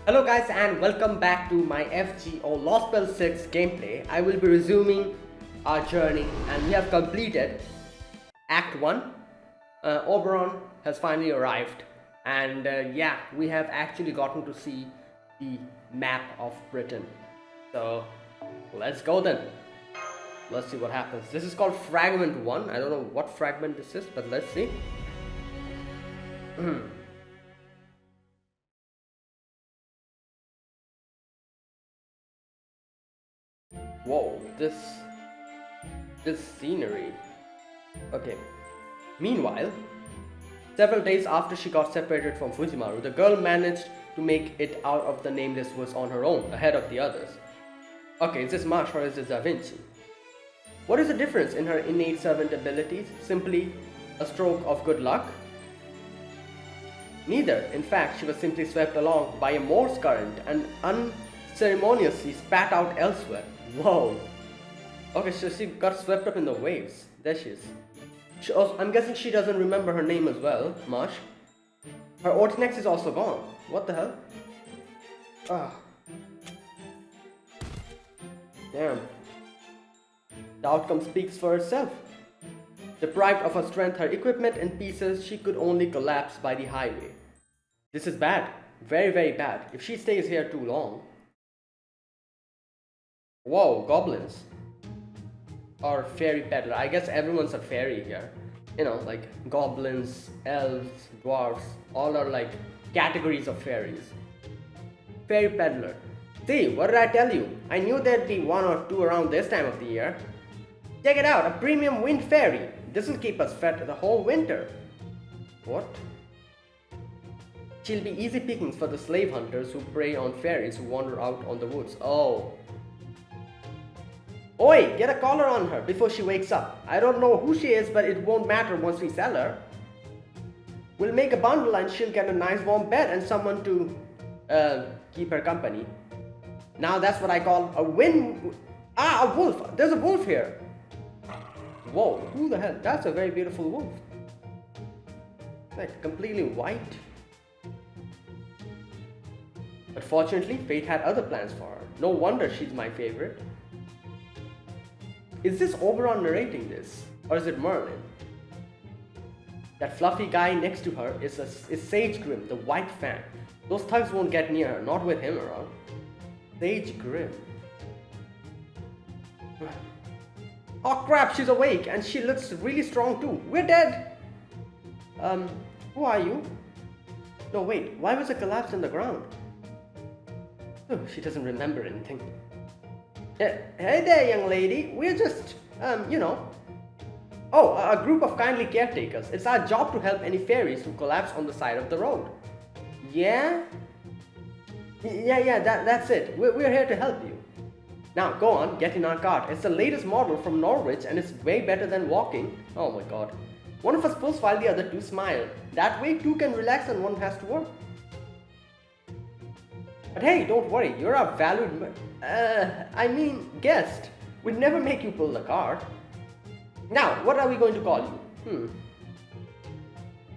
Hello guys and welcome back to my FGO Lostbelt 6 gameplay. I will be resuming our journey and we have completed Act 1. Oberon has finally arrived and yeah, we have actually gotten to see the map of Britain. So let's go then. Let's see what happens. This is called Fragment 1. I don't know what fragment this is, but let's see. Whoa, this scenery. Okay. Meanwhile, several days after she got separated from Fujimaru, the girl managed to make it out of the Nameless Woods on her own, ahead of the others. Okay, is this Marsh or is this Da Vinci? What is the difference in her innate servant abilities? Simply a stroke of good luck? Neither. In fact, she was simply swept along by a Morse current and unceremoniously spat out elsewhere. Whoa. Okay, so she got swept up in the waves. There she is. I'm guessing she doesn't remember her name as well, Marsh. Her Ortinex is also gone. What the hell? Ah. Damn. The outcome speaks for itself. Deprived of her strength, her equipment in pieces, she could only collapse by the highway. This is bad. Very, very bad. If she stays here too long. Whoa, goblins. Or fairy peddler. I guess everyone's a fairy here. You know, like goblins, elves, dwarves, all are like categories of fairies. Fairy peddler. See, what did I tell you? I knew there'd be one or two around this time of the year. Check it out, a premium wind fairy. This will keep us fed the whole winter. What? She'll be easy pickings for the slave hunters who prey on fairies who wander out on the woods. Oh. Oi, get a collar on her before she wakes up. I don't know who she is, but it won't matter once we sell her. We'll make a bundle and she'll get a nice warm bed and someone to keep her company. Now that's what I call a a wolf. There's a wolf here. Whoa, who the hell? That's a very beautiful wolf. Like completely white. But fortunately, fate had other plans for her. No wonder she's my favorite. Is this Oberon narrating this? Or is it Merlin? That fluffy guy next to her is Sage Grim, the White Fang. Those thugs won't get near her, not with him around. Sage Grim. Oh crap, she's awake and she looks really strong too. We're dead! Who are you? No wait, why was it collapsed in the ground? Oh, she doesn't remember anything. Hey there, young lady. We're just, you know. Oh, a group of kindly caretakers. It's our job to help any fairies who collapse on the side of the road. Yeah? Yeah, that's it. We're here to help you. Now, go on, get in our cart. It's the latest model from Norwich and it's way better than walking. Oh my god. One of us pulls while the other two smile. That way two can relax and one has to work. But hey, don't worry, you're a valued guest. We'd never make you pull the cart. Now, what are we going to call you?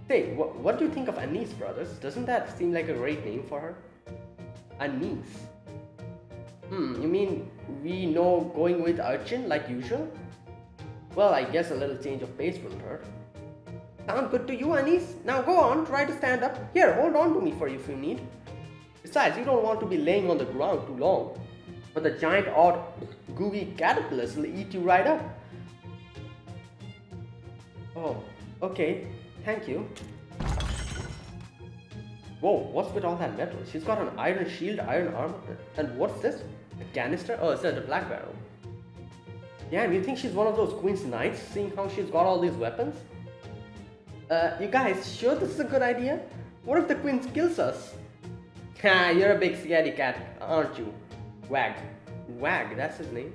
Say, what do you think of Anise Brothers? Doesn't that seem like a great name for her? Anise. You mean we know going with Urchin like usual? Well, I guess a little change of pace wouldn't hurt. Sound good to you, Anise? Now go on, try to stand up. Here, hold on to me for you if you need. Besides, you don't want to be laying on the ground too long. But the giant odd gooey caterpillars will eat you right up. Oh, okay. Thank you. Whoa, what's with all that metal? She's got an iron shield, iron armor. And what's this? A canister? Oh, it's a black barrel. Damn, you think she's one of those Queen's Knights, seeing how she's got all these weapons? You guys, sure this is a good idea? What if the Queen kills us? Ha, you're a big scaredy cat, aren't you? Wag. Wag, that's his name.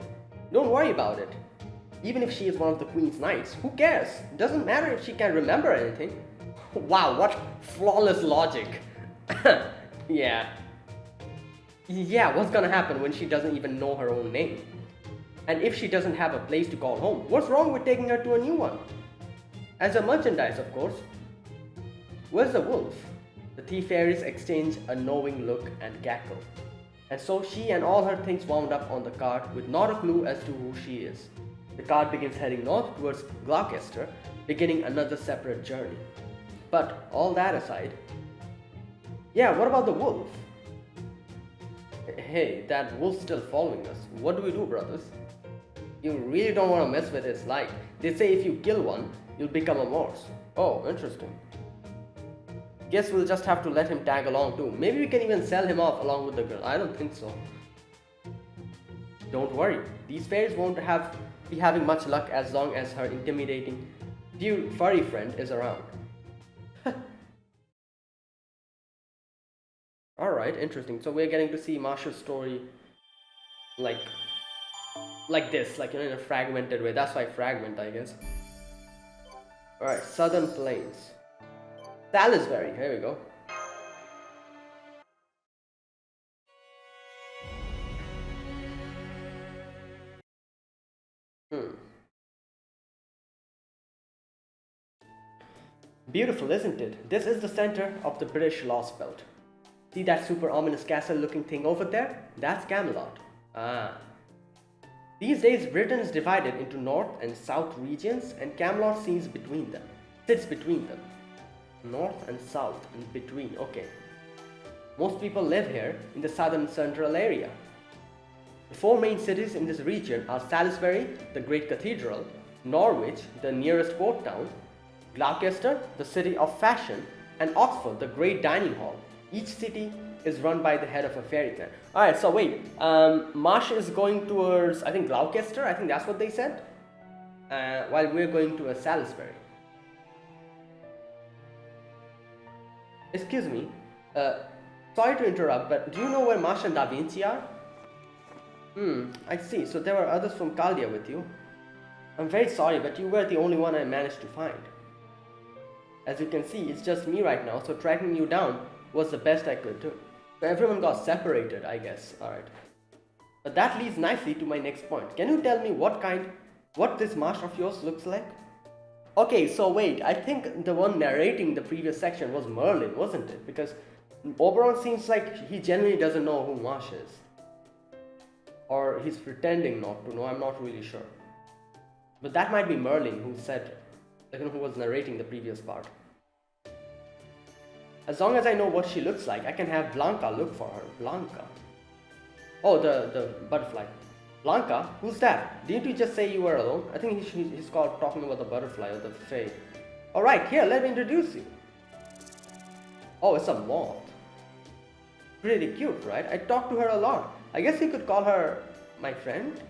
Don't worry about it. Even if she is one of the Queen's Knights, who cares? Doesn't matter if she can't remember anything. Wow, what flawless logic. Yeah. Yeah, what's gonna happen when she doesn't even know her own name? And if she doesn't have a place to call home, what's wrong with taking her to a new one? As a merchandise, of course. Where's the wolf? The three fairies exchange a knowing look and cackle. And so she and all her things wound up on the cart with not a clue as to who she is. The cart begins heading north towards Gloucester, beginning another separate journey. But all that aside, yeah, what about the wolf? Hey, that wolf's still following us. What do we do, brothers? You really don't want to mess with his life. They say if you kill one, you'll become a morse. Oh, interesting. Guess we'll just have to let him tag along too. Maybe we can even sell him off along with the girl. I don't think so. Don't worry, these fairies won't be having much luck as long as her intimidating furry friend is around. Alright, interesting. So we're getting to see Marsha's story like this, like, in a fragmented way. That's why fragment, I guess. Alright, Southern Plains. Salisbury, here we go. Beautiful, isn't it? This is the center of the British Lostbelt. See that super ominous castle looking thing over there? That's Camelot. Ah. These days Britain is divided into north and south regions, and Camelot sits between them. North and south and between, okay. Most people live here in the southern central area. The four main cities in this region are Salisbury, the great cathedral, Norwich, the nearest port town, Gloucester, the city of fashion, and Oxford, the great dining hall. Each city is run by the head of a fairy clan. Alright, so wait, Marsh is going towards, I think, Gloucester, I think that's what they said, while we're going to a Salisbury. Excuse me, sorry to interrupt, but do you know where Marsh and Da Vinci are? I see, so there were others from Caldia with you. I'm very sorry, but you were the only one I managed to find. As you can see, it's just me right now, so tracking you down was the best I could do. So everyone got separated, I guess. Alright. But that leads nicely to my next point. Can you tell me what this marsh of yours looks like? Okay, so wait, I think the one narrating the previous section was Merlin, wasn't it? Because Oberon seems like he genuinely doesn't know who Marsh is. Or he's pretending not to know, I'm not really sure. But that might be Merlin who was narrating the previous part. As long as I know what she looks like, I can have Blanca look for her. Blanca. Oh, the butterfly. Blanca? Who's that? Didn't you just say you were alone? I think he's called talking about the butterfly or the fae. Alright, here, let me introduce you. Oh, it's a moth. Pretty cute, right? I talk to her a lot. I guess you could call her my friend?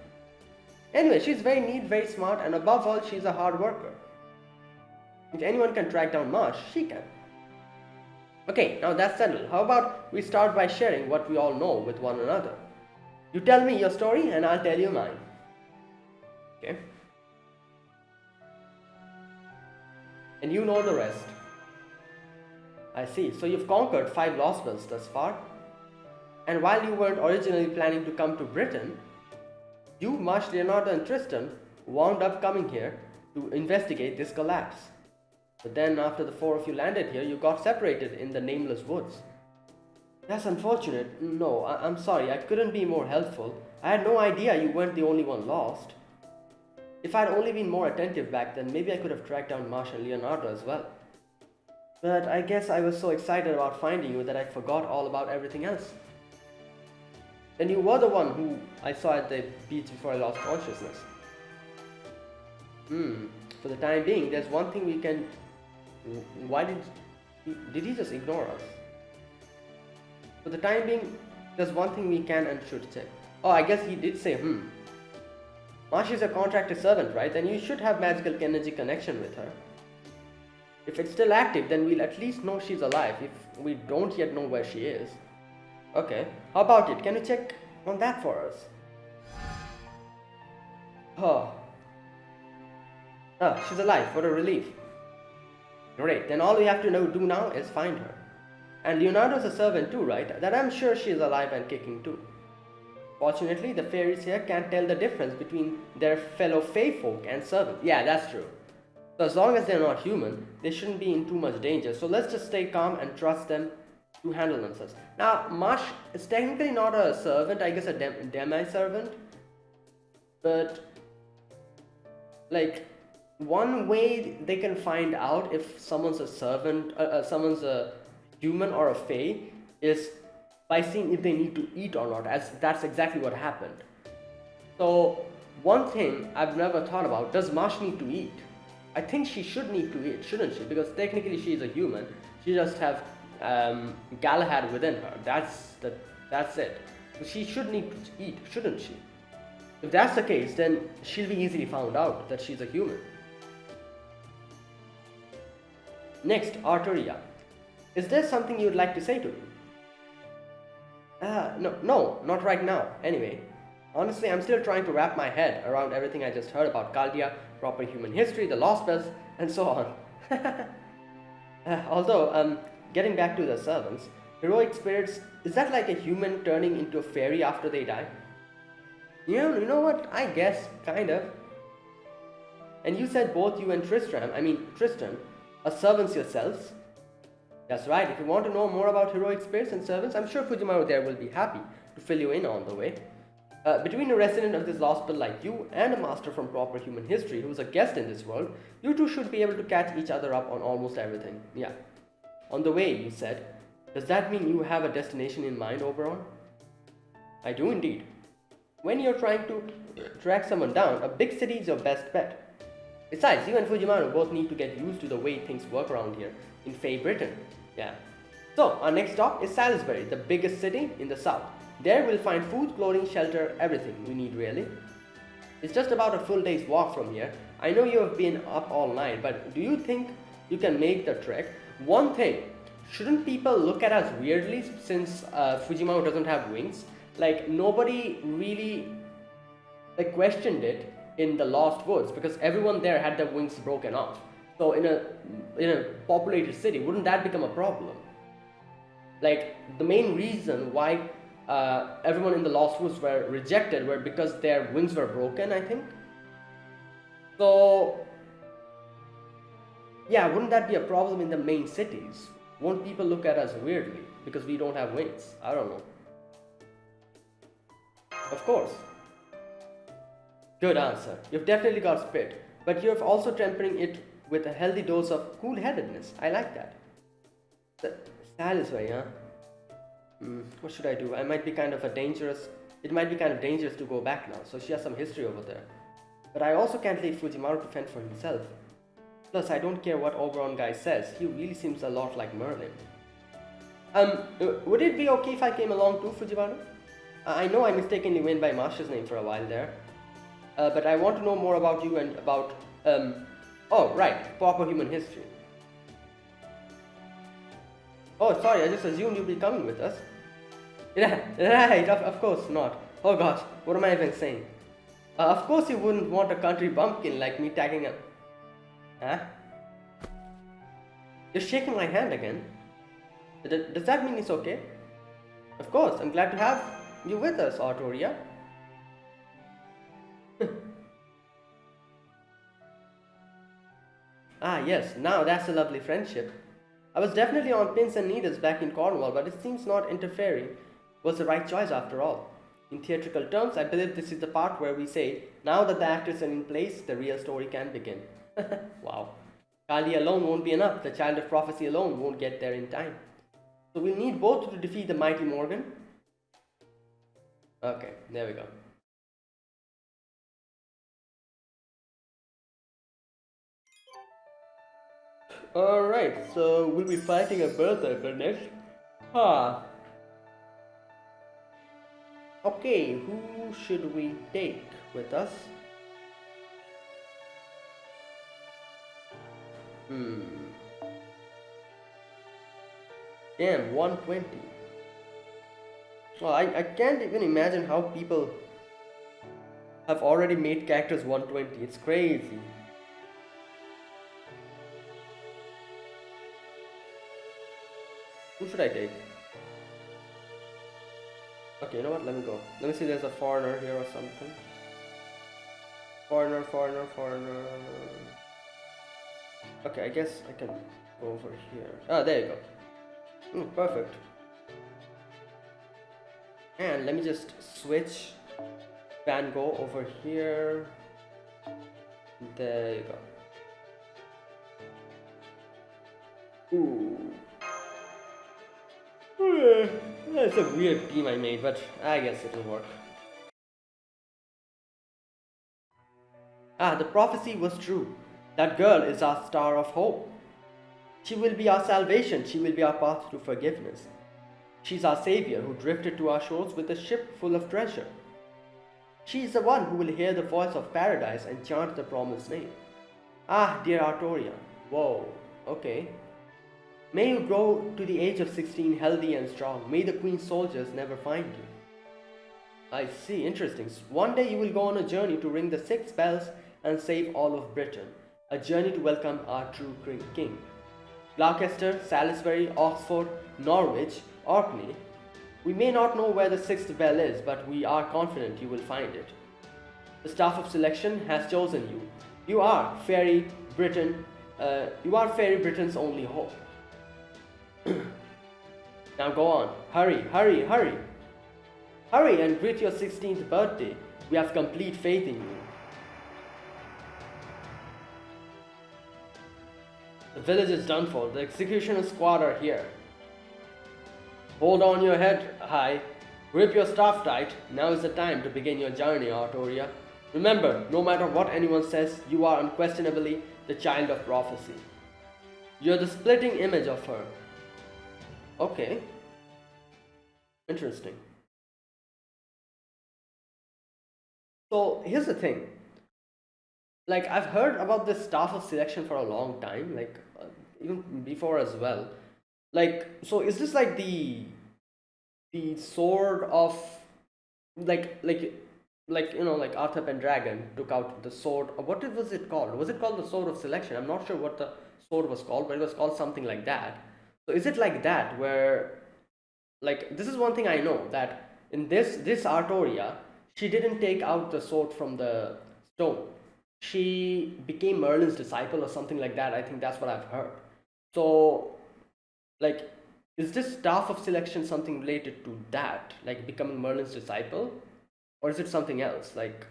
Anyway, she's very neat, very smart, and above all, she's a hard worker. If anyone can track down Marsh, she can. Okay, now that's settled. How about we start by sharing what we all know with one another? You tell me your story and I'll tell you mine. Okay? And you know the rest. I see. So you've conquered 5 Lostbelts thus far. And while you weren't originally planning to come to Britain, you, Marsh, Leonardo and Tristan wound up coming here to investigate this collapse. But then after the 4 of you landed here, you got separated in the nameless woods. That's unfortunate. No, I'm sorry, I couldn't be more helpful. I had no idea you weren't the only one lost. If I'd only been more attentive back then, maybe I could have tracked down Marsh and Leonardo as well. But I guess I was so excited about finding you that I forgot all about everything else. Then you were the one who I saw at the beach before I lost consciousness. For the time being, there's one thing we can... Why did he just ignore us? For the time being, there's one thing we can and should say. Oh, I guess he did say, Marsh is a contracted servant, right? Then you should have magical energy connection with her. If it's still active, then we'll at least know she's alive if we don't yet know where she is. Okay, how about it? Can you check on that for us? She's alive. What a relief. Great, then all we have to do now is find her. And Leonardo's a servant too, right? That I'm sure she's alive and kicking too. Fortunately, the fairies here can't tell the difference between their fellow fae folk and servants. Yeah, that's true. So as long as they're not human, they shouldn't be in too much danger. So let's just stay calm and trust them to handle themselves. Now, Marsh is technically not a servant, I guess a demi-servant. But, like, one way they can find out if someone's a servant, someone's a human or a fae, is by seeing if they need to eat or not, as that's exactly what happened. So, one thing I've never thought about, does Marsh need to eat? I think she should need to eat, shouldn't she? Because technically she is a human. She just have Galahad within her. That's it. So she should need to eat, shouldn't she? If that's the case, then she'll be easily found out that she's a human. Next, Artoria. Is there something you'd like to say to me? No, not right now. Anyway, honestly, I'm still trying to wrap my head around everything I just heard about Chaldea, proper human history, the Lostbelt, and so on. Although, getting back to the servants, heroic spirits, is that like a human turning into a fairy after they die? You know what? I guess, kind of. And you said both you and Tristan are servants yourselves? That's right, if you want to know more about heroic spirits and servants, I'm sure Fujimaru there will be happy to fill you in on the way. Between a resident of this Lostbelt like you and a master from proper human history who's a guest in this world, you two should be able to catch each other up on almost everything. Yeah. On the way, you said. Does that mean you have a destination in mind, Oberon? I do indeed. When you're trying to track someone down, a big city is your best bet. Besides, you and Fujimaru both need to get used to the way things work around here, in Fae Britain. Yeah. So, our next stop is Salisbury, the biggest city in the south. There we'll find food, clothing, shelter, everything we need really. It's just about a full day's walk from here. I know you have been up all night, but do you think you can make the trek? One thing, shouldn't people look at us weirdly since Fujimaru doesn't have wings? Like, nobody really questioned it in the Lost Woods because everyone there had their wings broken off. So in a populated city, wouldn't that become a problem? Like, the main reason why everyone in the Lost Woods were rejected were because their wings were broken, I think. So yeah, wouldn't that be a problem in the main cities? Won't people look at us weirdly because we don't have wings? I don't know. Of course. Good answer. You've definitely got spit, but you're also tempering it with a healthy dose of cool-headedness. I like that. Salisbury, huh? What should I do? It might be kind of dangerous to go back now, so she has some history over there. But I also can't leave Fujimaru to fend for himself. Plus, I don't care what Oberon guy says, he really seems a lot like Merlin. Would it be okay if I came along too, Fujimaru? I know I mistakenly went by Marsha's name for a while there. But I want to know more about you and about, oh, right, proper human history. Oh, sorry, I just assumed you'd be coming with us. Yeah, right, of course not. Oh gosh, what am I even saying? Of course you wouldn't want a country bumpkin like me tagging a... Huh? You're shaking my hand again. Does that mean it's okay? Of course, I'm glad to have you with us, Artoria. Ah yes, now that's a lovely friendship. I was definitely on pins and needles back in Cornwall, but it seems not interfering was the right choice after all. In theatrical terms, I believe this is the part where we say, now that the actors are in place, the real story can begin. Wow. Chaldea alone won't be enough, the child of prophecy alone won't get there in time. So we'll need both to defeat the mighty Morgan. Okay, there we go. Alright, so we'll be fighting a berserker next. Okay, who should we take with us? Damn, 120. Well, I can't even imagine how people have already made characters 120. It's crazy. Who should I take? Okay, you know what? Let me go. Let me see if there's a foreigner here or something. Foreigner. Okay, I guess I can go over here. Oh, there you go. Perfect. And let me just switch Van Gogh over here. There you go. Ooh. That's a weird team I made, but I guess it'll work. Ah, the prophecy was true. That girl is our star of hope. She will be our salvation. She will be our path to forgiveness. She's our savior who drifted to our shores with a ship full of treasure. She is the one who will hear the voice of paradise and chant the promised name. Ah, dear Artoria. Whoa, okay. May you grow to the age of 16 healthy and strong. May the Queen's soldiers never find you. I see, interesting. One day you will go on a journey to ring the 6 bells and save all of Britain. A journey to welcome our true king. Gloucester, Salisbury, Oxford, Norwich, Orkney. We may not know where the 6th bell is, but we are confident you will find it. The staff of selection has chosen you. You are Fairy Britain. You are Fairy Britain's only hope. Now go on. Hurry, hurry, hurry. Hurry and greet your 16th birthday. We have complete faith in you. The village is done for. The executioner squad are here. Hold on your head high. Grip your staff tight. Now is the time to begin your journey, Artoria. Remember, no matter what anyone says, you are unquestionably the child of prophecy. You're the splitting image of her. Okay. Interesting. So here's the thing. Like, I've heard about this staff of selection for a long time, like even before as well. Like, so is this like the sword of like you know, like Arthur Pendragon took out the sword. What was it called? Was it called the sword of selection? I'm not sure what the sword was called, but it was called something like that. So is it like that where, like, this is one thing I know, that in this Artoria, she didn't take out the sword from the stone. She became Merlin's disciple or something like that. I think that's what I've heard. So, like, is this staff of selection something related to that, like becoming Merlin's disciple, or is it something else? Like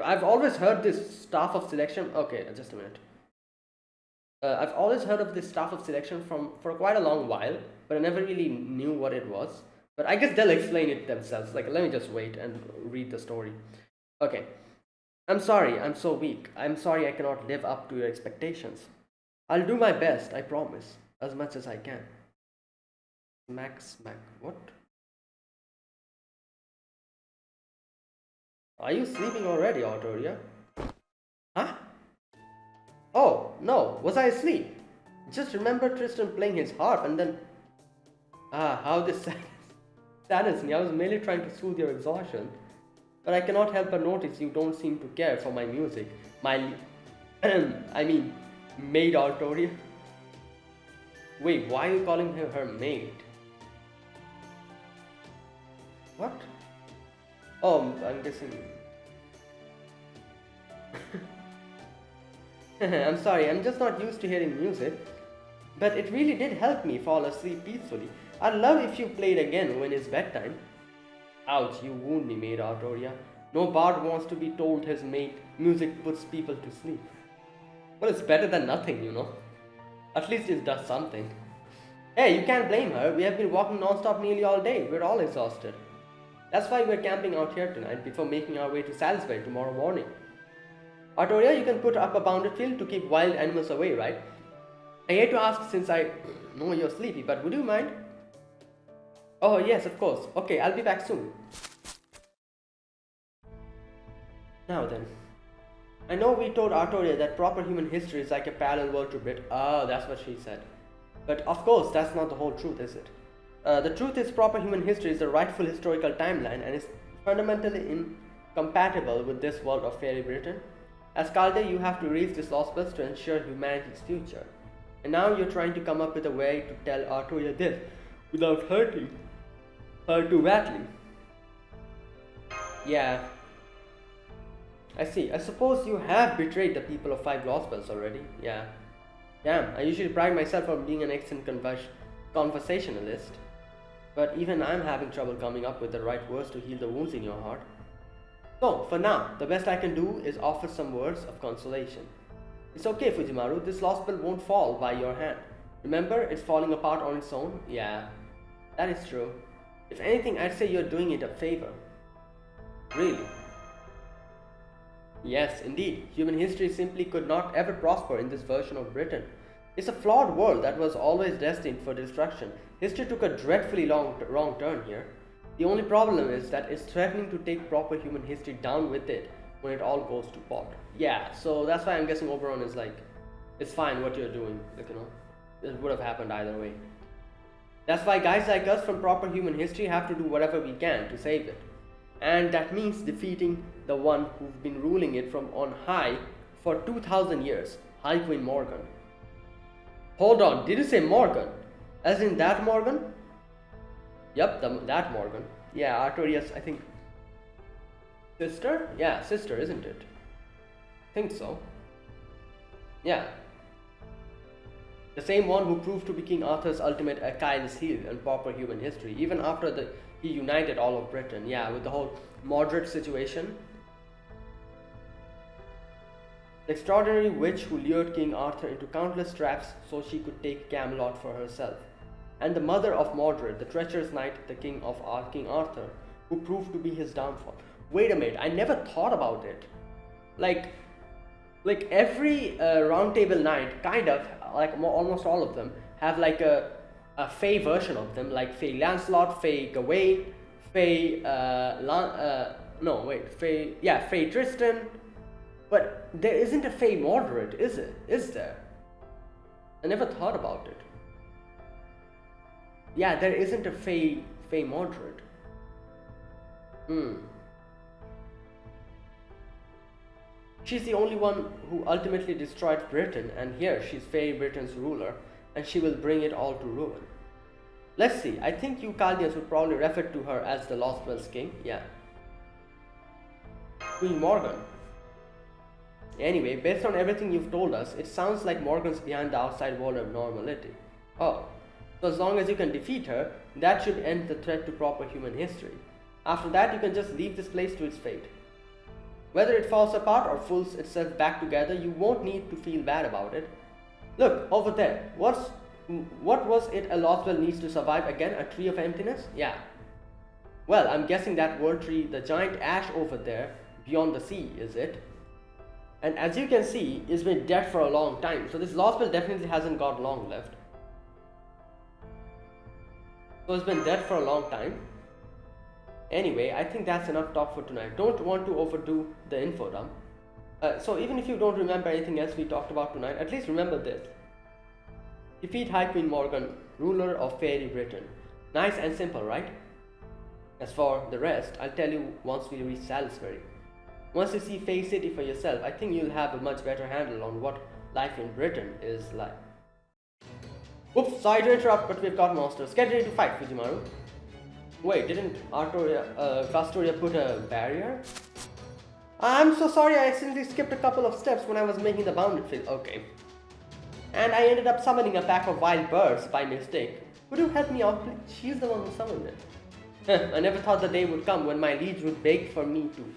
I've always heard this staff of selection. Okay, just a minute. I've always heard of this staff of selection for quite a long while, but I never really knew what it was. But I guess they'll explain it themselves. Like, let me just wait and read the story. Okay. I'm sorry, I'm so weak. I'm sorry I cannot live up to your expectations. I'll do my best, I promise, as much as I can. Smack. What? Are you sleeping already, Artoria? Huh? Oh, no, was I asleep? Just remember Tristan playing his harp and then... Ah, how this saddens me. I was merely trying to soothe your exhaustion. But I cannot help but notice you don't seem to care for my music. My... I mean, maid Artoria. Wait, why are you calling her maid? What? Oh, I'm guessing... I'm sorry, I'm just not used to hearing music. But it really did help me fall asleep peacefully. I'd love if you played again when it's bedtime. Ouch, you wound me, maid Artoria. No bard wants to be told his music puts people to sleep. Well, it's better than nothing, you know. At least it does something. Hey, you can't blame her. We have been walking non-stop nearly all day. We're all exhausted. That's why we're camping out here tonight before making our way to Salisbury tomorrow morning. Artoria, you can put up a bounded field to keep wild animals away, right? I hate to ask since I know you're sleepy, but would you mind? Oh, yes, of course. Okay, I'll be back soon. Now then. I know we told Artoria that proper human history is like a parallel world to Brit. Oh, that's what she said. But of course, that's not the whole truth, is it? The truth is proper human history is the rightful historical timeline and is fundamentally incompatible with this world of fairy Britain. As Calde, you have to raise this Lostbelt to ensure humanity's future. And now you're trying to come up with a way to tell Artoria this without hurting her too badly. Yeah. I see. I suppose you have betrayed the people of 5 Lostbelts already. Yeah, Damn, I usually pride myself on being an excellent conversationalist, but even I'm having trouble coming up with the right words to heal the wounds in your heart. So, for now, the best I can do is offer some words of consolation. It's okay, Fujimaru, this Lostbelt won't fall by your hand. Remember, it's falling apart on its own? Yeah, that is true. If anything, I'd say you're doing it a favor. Really? Yes, indeed. Human history simply could not ever prosper in this version of Britain. It's a flawed world that was always destined for destruction. History took a dreadfully wrong turn here. The only problem is that it's threatening to take proper human history down with it when it all goes to pot. Yeah, so that's why I'm guessing Oberon is like, it's fine what you're doing, like, you know, it would have happened either way. That's why guys like us from proper human history have to do whatever we can to save it. And that means defeating the one who's been ruling it from on high for 2000 years, High Queen Morgan. Hold on, did you say Morgan? As in that Morgan? Yep, that Morgan. Yeah, Artoria's, I think, sister? Yeah, sister, isn't it? I think so. Yeah. The same one who proved to be King Arthur's ultimate Achilles heel in proper human history, even after he united all of Britain. Yeah, with the whole Mordred situation. The extraordinary witch who lured King Arthur into countless traps so she could take Camelot for herself. And the mother of Mordred, the treacherous knight, the king Arthur, who proved to be his downfall. Wait a minute, I never thought about it. Like every round table knight, kind of, like almost all of them, have like a Fae version of them, like Fae Lancelot, Fae Gawain, Fae, Fae Tristan. But there isn't a Fae Mordred, is it? Is there? I never thought about it. Yeah, there isn't a Fae Mordred. She's the only one who ultimately destroyed Britain, and here she's Fae Britain's ruler, and she will bring it all to ruin. Let's see, I think you Chaldeans would probably refer to her as the Lostbelt's king. Yeah. Queen Morgan. Anyway, based on everything you've told us, it sounds like Morgan's behind the outside wall of normality. Oh. So as long as you can defeat her, that should end the threat to proper human history. After that, you can just leave this place to its fate. Whether it falls apart or pulls itself back together, you won't need to feel bad about it. Look, over there. What was it a Lostbelt needs to survive again? A tree of emptiness? Yeah. Well, I'm guessing that world tree, the giant ash over there, beyond the sea, is it? And as you can see, it's been dead for a long time, so this Lostbelt definitely hasn't got long left. So it's been dead for a long time. Anyway, I think that's enough talk for tonight. Don't want to overdo the info dump. So even if you don't remember anything else we talked about tonight, at least remember this. Defeat High Queen Morgan, ruler of Fairy Britain. Nice and simple, right? As for the rest, I'll tell you once we reach Salisbury. Once you see Fae City for yourself, I think you'll have a much better handle on what life in Britain is like. Oops, sorry to interrupt, but we've got monsters. Get ready to fight, Fujimaru. Wait, didn't Castoria put a barrier? I'm so sorry, I accidentally skipped a couple of steps when I was making the bounded field. Okay. And I ended up summoning a pack of wild birds by mistake. Could you help me out, please? She's the one who summoned it. I never thought the day would come when my liege would beg for me to.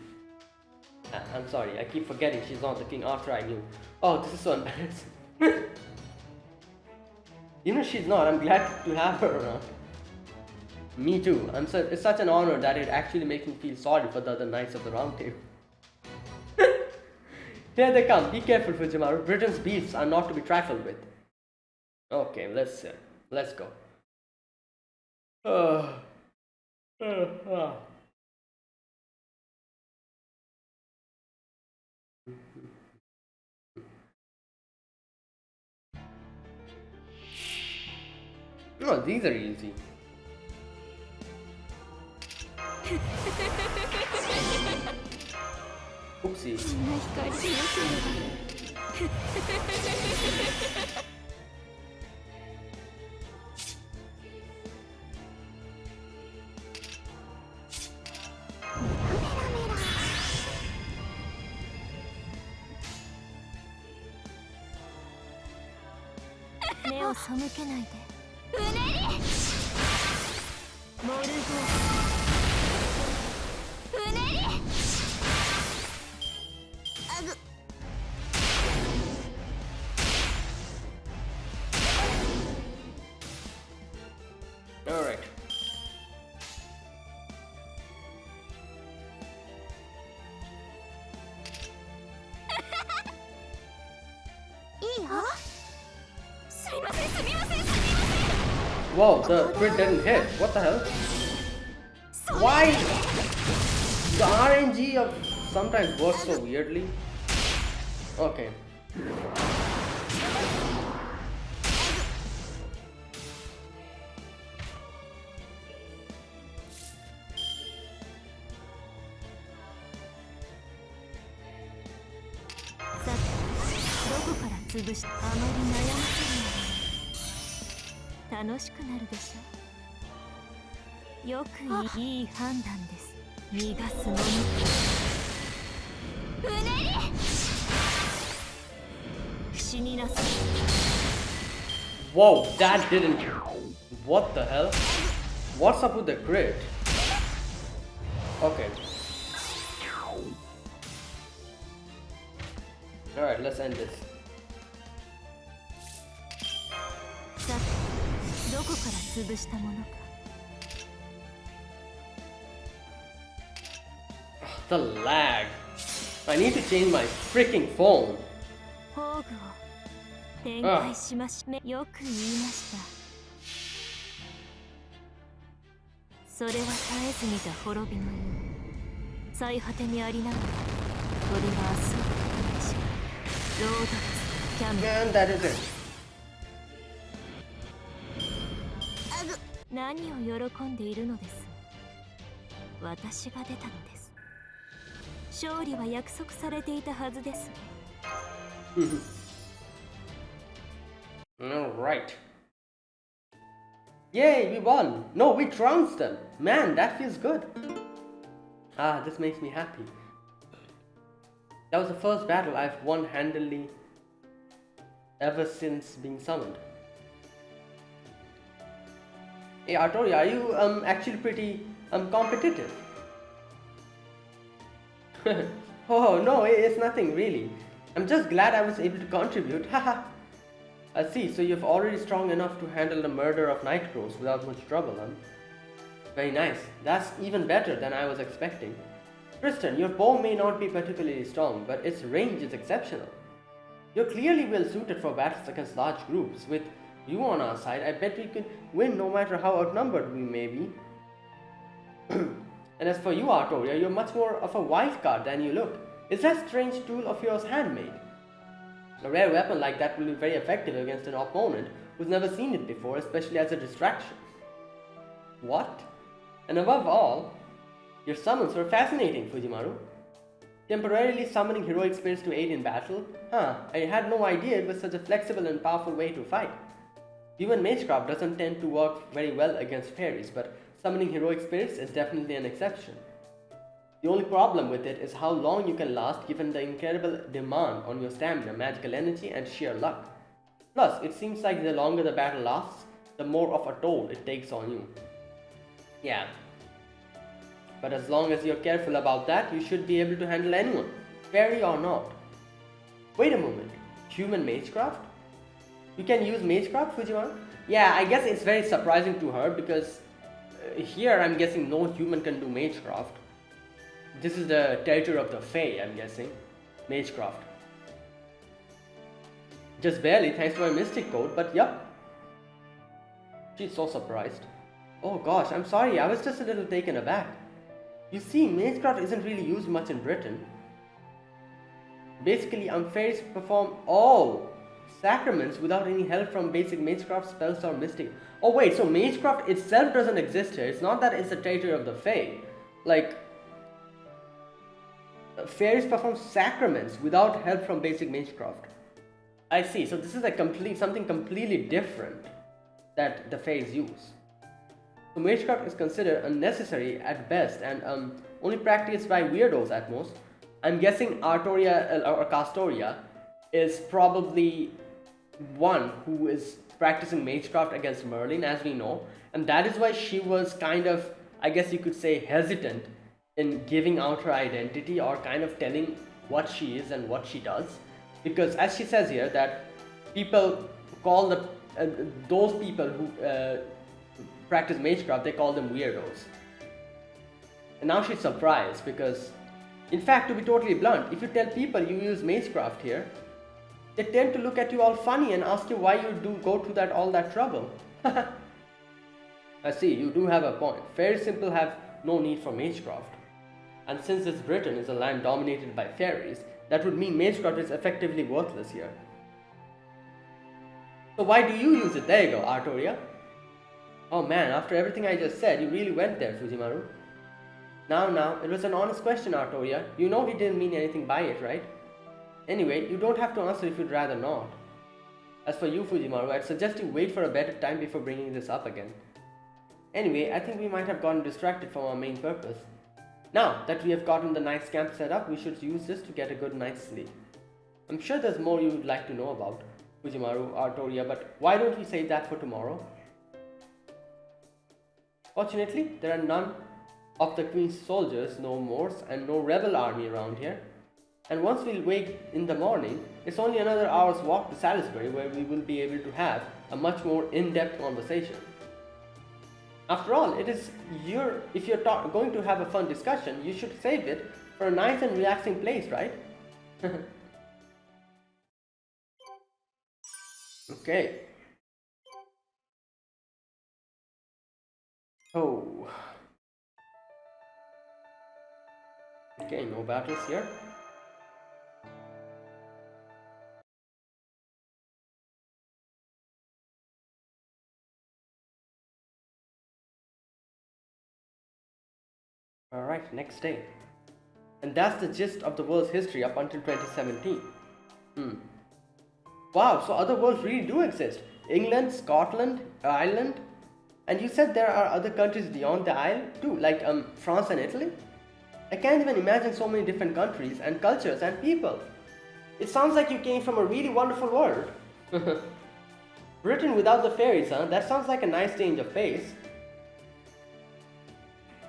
I'm sorry, I keep forgetting she's not the King Arthur I knew. Oh, this is so embarrassing. Even if she's not, I'm glad to have her around. Me too. It's such an honor that it actually makes me feel sorry for the other knights of the round table. Here they come. Be careful, Fujimaru. Britain's beasts are not to be trifled with. Okay, let's go. Oh, these are easy. Oopsie. を背けないで。うねり。モルゴー。うねり。あぐ。All right. Whoa, the crit didn't hit. What the hell? Why? The RNG of sometimes works so weirdly. Okay. Maybe 楽しくなるでしょ。よくいい判断です。逃がすのみ。うねり。死になさい。Whoa, that didn't. What the hell? What's up with the crit? Okay. Alright, let's end this. さて、どこから潰したものか。The lag. I need to change my freaking phone. 宝具を展開しましょ。よく言いました。それは絶えず見た滅びのよう。最果てにありながら、それが明日を照し、ロードツ、キャンベル。And that is it. 何を喜んでいるのです。私が出たのです。勝利は約束されていたはずです。Alright. Yay, we won! No, we trounced them! Man, that feels good! Ah, this makes me happy. That was the first battle I've won handily ever since being summoned. Hey Artoria, are you actually pretty competitive? Oh no, it's nothing really. I'm just glad I was able to contribute. Haha. I see, so you're already strong enough to handle the murder of night crows without much trouble, huh? Very nice. That's even better than I was expecting. Tristan, your bow may not be particularly strong, but its range is exceptional. You're clearly well suited for battles against large groups. With you on our side, I bet we could win no matter how outnumbered we may be. And as for you, Artoria, you're much more of a wild card than you look. Is that strange tool of yours handmade? A rare weapon like that will be very effective against an opponent who's never seen it before, especially as a distraction. What? And above all, your summons were fascinating, Fujimaru. Temporarily summoning heroic spirits to aid in battle? Huh, I had no idea it was such a flexible and powerful way to fight. Human magecraft doesn't tend to work very well against fairies, but summoning heroic spirits is definitely an exception. The only problem with it is how long you can last given the incredible demand on your stamina, magical energy, and sheer luck. Plus, it seems like the longer the battle lasts, the more of a toll it takes on you. Yeah. But as long as you're careful about that, you should be able to handle anyone, fairy or not. Wait a moment, human magecraft? You can use magecraft, Fujiwara? Yeah, I guess it's very surprising to her because here I'm guessing no human can do magecraft. This is the territory of the Fae, I'm guessing. Magecraft. Just barely, thanks to my mystic code, but yup. She's so surprised. Oh gosh, I'm sorry, I was just a little taken aback. You see, magecraft isn't really used much in Britain. Basically, fairies perform all sacraments without any help from basic magecraft spells or mystic. Oh wait, so magecraft itself doesn't exist here. It's not that it's the territory of the Fae. Like, fairies perform sacraments without help from basic magecraft. I see, so this is a something completely different that the Faes use. So magecraft is considered unnecessary at best and only practiced by weirdos at most. I'm guessing Artoria or Castoria is probably one who is practicing magecraft against Merlin, as we know, and that is why she was kind of, I guess you could say, hesitant in giving out her identity or kind of telling what she is and what she does, because as she says here that people call those people who practice magecraft, they call them weirdos. And now she's surprised because, in fact, to be totally blunt, if you tell people you use magecraft here, they tend to look at you all funny and ask you why you do go to all that trouble. I see, you do have a point. Fairies simply have no need for magecraft. And since this Britain is a land dominated by fairies, that would mean magecraft is effectively worthless here. So why do you use it? There you go, Artoria. Oh man, after everything I just said, you really went there, Fujimaru. Now, it was an honest question, Artoria. You know he didn't mean anything by it, right? Anyway, you don't have to answer if you'd rather not. As for you, Fujimaru, I'd suggest you wait for a better time before bringing this up again. Anyway, I think we might have gotten distracted from our main purpose. Now that we have gotten the nice camp set up, we should use this to get a good night's sleep. I'm sure there's more you would like to know about Fujimaru, Artoria, but why don't we save that for tomorrow? Fortunately, there are none of the Queen's soldiers, no Moors, and no rebel army around here. And once we'll wake in the morning, it's only another hour's walk to Salisbury, where we will be able to have a much more in-depth conversation. After all, if you're going to have a fun discussion, you should save it for a nice and relaxing place, right? Okay. Oh. Okay, no battles here. Alright, next day. And that's the gist of the world's history up until 2017. Wow, so other worlds really do exist. England, Scotland, Ireland. And you said there are other countries beyond the Isle too, like France and Italy? I can't even imagine so many different countries and cultures and people. It sounds like you came from a really wonderful world. Britain without the fairies, huh? That sounds like a nice change of pace.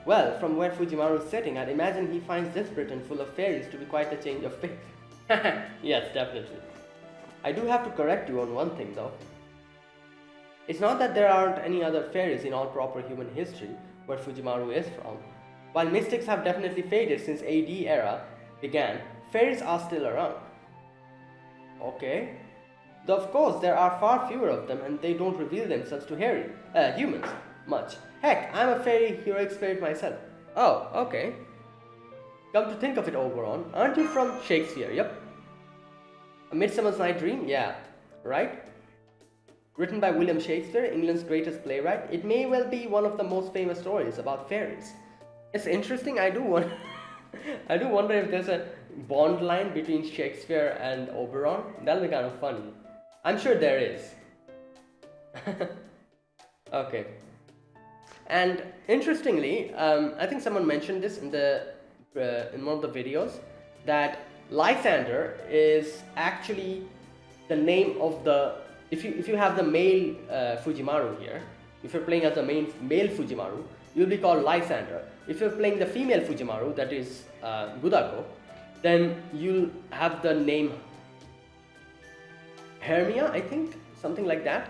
Well, from where Fujimaru is sitting, I'd imagine he finds this Britain full of fairies to be quite a change of pace. Yes, definitely. I do have to correct you on one thing though. It's not that there aren't any other fairies in all proper human history where Fujimaru is from. While mystics have definitely faded since AD era began, fairies are still around. Okay. Though of course there are far fewer of them and they don't reveal themselves to humans much. Heck, I'm a fairy heroic spirit myself. Oh, okay. Come to think of it, Oberon, aren't you from Shakespeare? Yep. A Midsummer Night's Dream? Yeah, right? Written by William Shakespeare, England's greatest playwright, it may well be one of the most famous stories about fairies. It's interesting, I do wonder if there's a bond line between Shakespeare and Oberon. That'll be kind of funny. I'm sure there is. Okay. And interestingly, I think someone mentioned this in one of the videos, that Lysander is actually the name of the, if you have the male Fujimaru here, if you're playing as the male Fujimaru, you'll be called Lysander. If you're playing the female Fujimaru, that is Gudako, then you'll have the name Hermia, I think, something like that.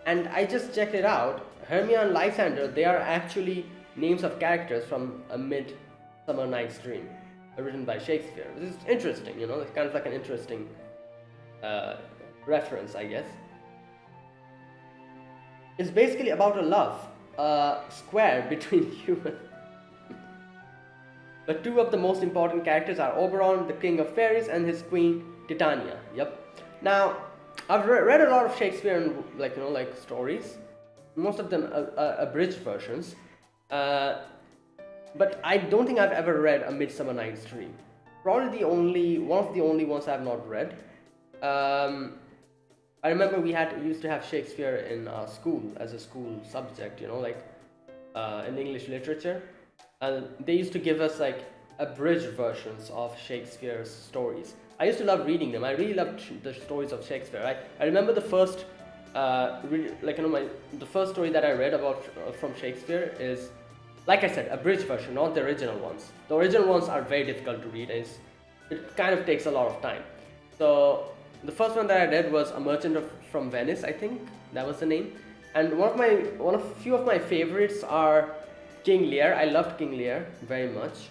And I just checked it out. Hermia and Lysander, they are actually names of characters from A Midsummer Night's Dream, written by Shakespeare. This is interesting, you know, it's kind of like an interesting reference, I guess. It's basically about a love square between humans. But two of the most important characters are Oberon, the king of fairies, and his queen Titania. Yep. Now, I've read a lot of Shakespeare and like stories. Most of them abridged versions. But I don't think I've ever read A Midsummer Night's Dream. Probably one of the only ones I've not read. I remember we used to have Shakespeare in school as a school subject, you know, like in English literature. And they used to give us like abridged versions of Shakespeare's stories. I used to love reading them. I really loved the stories of Shakespeare. I remember the first the first story that I read about from Shakespeare is, like I said, a bridge version, not the original ones. The original ones are very difficult to read. It kind of takes a lot of time. So the first one that I read was A Merchant from Venice, I think that was the name. And few of my favorites are King Lear. I loved King Lear very much.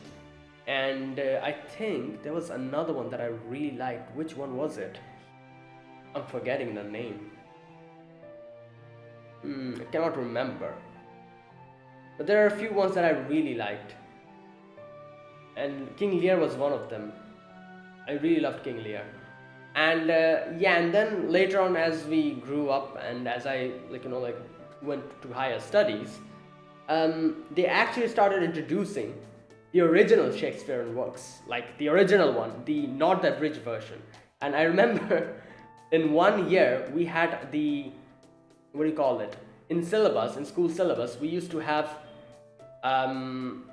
And I think there was another one that I really liked. Which one was it? I'm forgetting the name. I cannot remember. But there are a few ones that I really liked. And King Lear was one of them. I really loved King Lear. And and then later on, as we grew up and as I went to higher studies, they actually started introducing the original Shakespearean works, like the original one, not the abridged version. And I remember in 1 year we had in school syllabus, we used to have in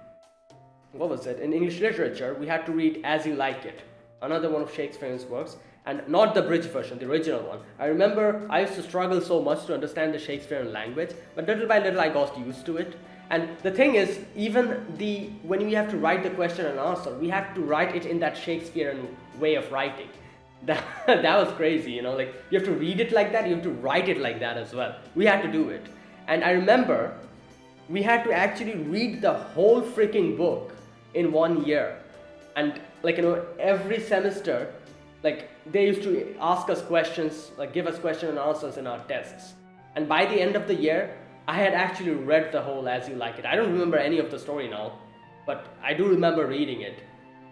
English literature we had to read As You Like It, another one of Shakespeare's works, and not the abridged version, the original one. I remember I used to struggle so much to understand the Shakespearean language, but little by little I got used to it. And the thing is, even when we have to write the question and answer, we have to write it in that Shakespearean way of writing. That was crazy, you have to read it like that, you have to write it like that as well. We had to do it. And I remember we had to actually read the whole freaking book in 1 year. And every semester, they used to ask us questions, give us question and answers in our tests. And by the end of the year, I had actually read the whole As You Like It. I don't remember any of the story now, but I do remember reading it.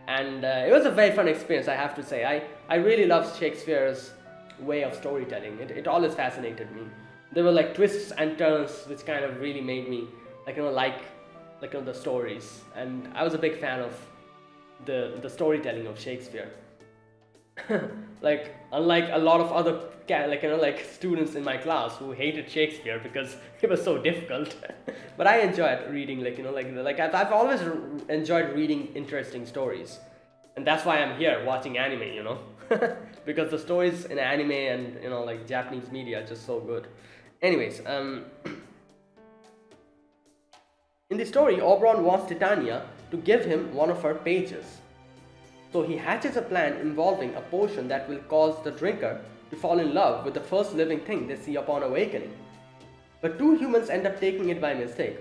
And it was a very fun experience, I have to say. I really loved Shakespeare's way of storytelling. It always fascinated me. There were twists and turns which kind of really made me the stories. And I was a big fan of the storytelling of Shakespeare. Unlike a lot of other students in my class who hated Shakespeare because it was so difficult. But I enjoyed reading I've always enjoyed reading interesting stories, and that's why I'm here watching anime, because the stories in anime and Japanese media are just so good. Anyways, in the story, Oberon wants Titania to give him one of her pages. So he hatches a plan involving a potion that will cause the drinker to fall in love with the first living thing they see upon awakening. But two humans end up taking it by mistake,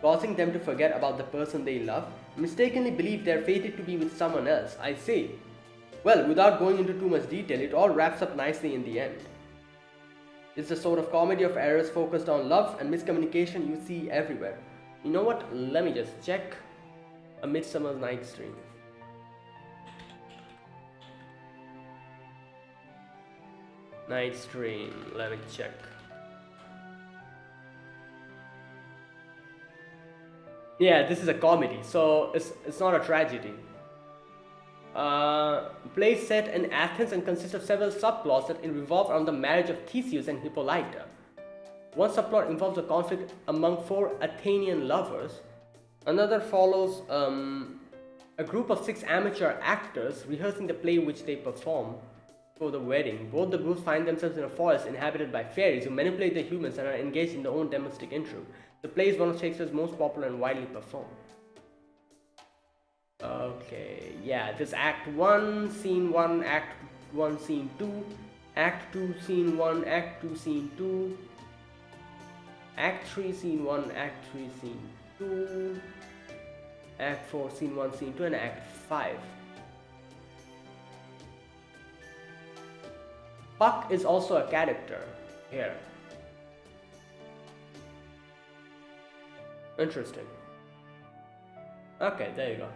causing them to forget about the person they love, mistakenly believe they're fated to be with someone else. I see. Well, without going into too much detail, it all wraps up nicely in the end. It's the sort of comedy of errors focused on love and miscommunication you see everywhere. You know what? Let me just check A Midsummer Night's Dream. Night's Dream, let me check. Yeah, this is a comedy, so it's not a tragedy. Play set in Athens and consists of several subplots that revolve around the marriage of Theseus and Hippolyta. One subplot involves a conflict among 4 Athenian lovers. Another follows a group of 6 amateur actors rehearsing the play which they perform for the wedding. Both the groups find themselves in a forest inhabited by fairies who manipulate the humans and are engaged in their own domestic intrigue. The play is one of Shakespeare's most popular and widely performed. Okay, yeah, this Act 1, Scene 1, Act 1, Scene 2, Act 2, Scene 1, Act 2, Scene 2, Act 3, Scene 1, Act 3, Scene 2, Act 4, Scene 1, Scene 2, and Act 5. Puck is also a character here. Interesting. Okay, there you go.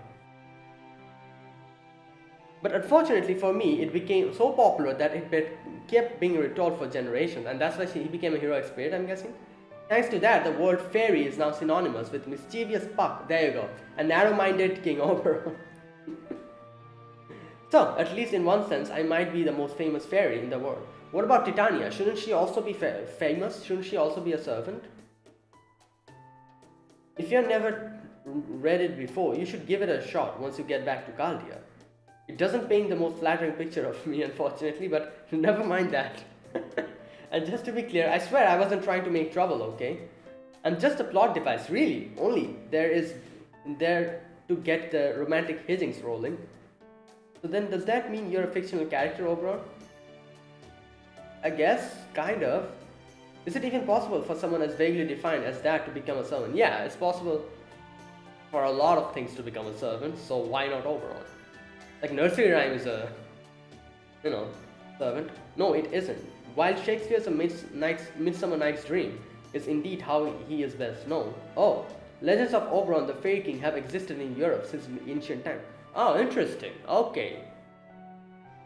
But unfortunately for me, it became so popular that it kept being retold for generations, and that's why he became a heroic spirit, I'm guessing. Thanks to that, the word fairy is now synonymous with mischievous Puck, there you go, a narrow-minded King Oberon. So, at least in one sense, I might be the most famous fairy in the world. What about Titania? Shouldn't she also be famous? Shouldn't she also be a servant? If you have never read it before, you should give it a shot once you get back to Chaldea. It doesn't paint the most flattering picture of me, unfortunately, but never mind that. And just to be clear, I swear I wasn't trying to make trouble, okay? I'm just a plot device, really. Only there to get the romantic hijinks rolling. So then does that mean you're a fictional character, Oberon? I guess, kind of. Is it even possible for someone as vaguely defined as that to become a servant? Yeah, it's possible for a lot of things to become a servant, so why not Oberon? Like nursery rhyme is a, servant. No, it isn't. While Shakespeare's Midsummer Night's Dream is indeed how he is best known. Oh, legends of Oberon the Fairy King have existed in Europe since ancient times. Oh, interesting. Okay.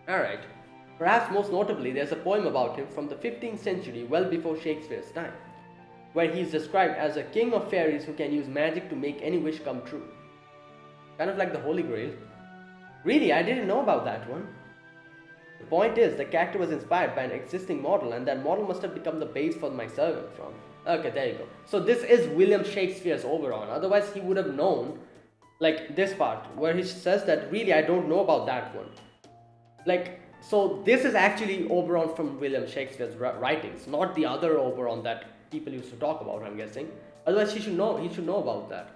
Alright. Perhaps most notably, there's a poem about him from the 15th century, well before Shakespeare's time, where he is described as a king of fairies who can use magic to make any wish come true. Kind of like the Holy Grail. Really, I didn't know about that one. The point is, the character was inspired by an existing model, and that model must have become the base for my servant from. Okay, there you go. So this is William Shakespeare's Oberon. Otherwise, he would have known, like this part, where he says that really I don't know about that one. Like, so this is actually Oberon from William Shakespeare's writings, not the other Oberon that people used to talk about, I'm guessing. Otherwise, he should know about that.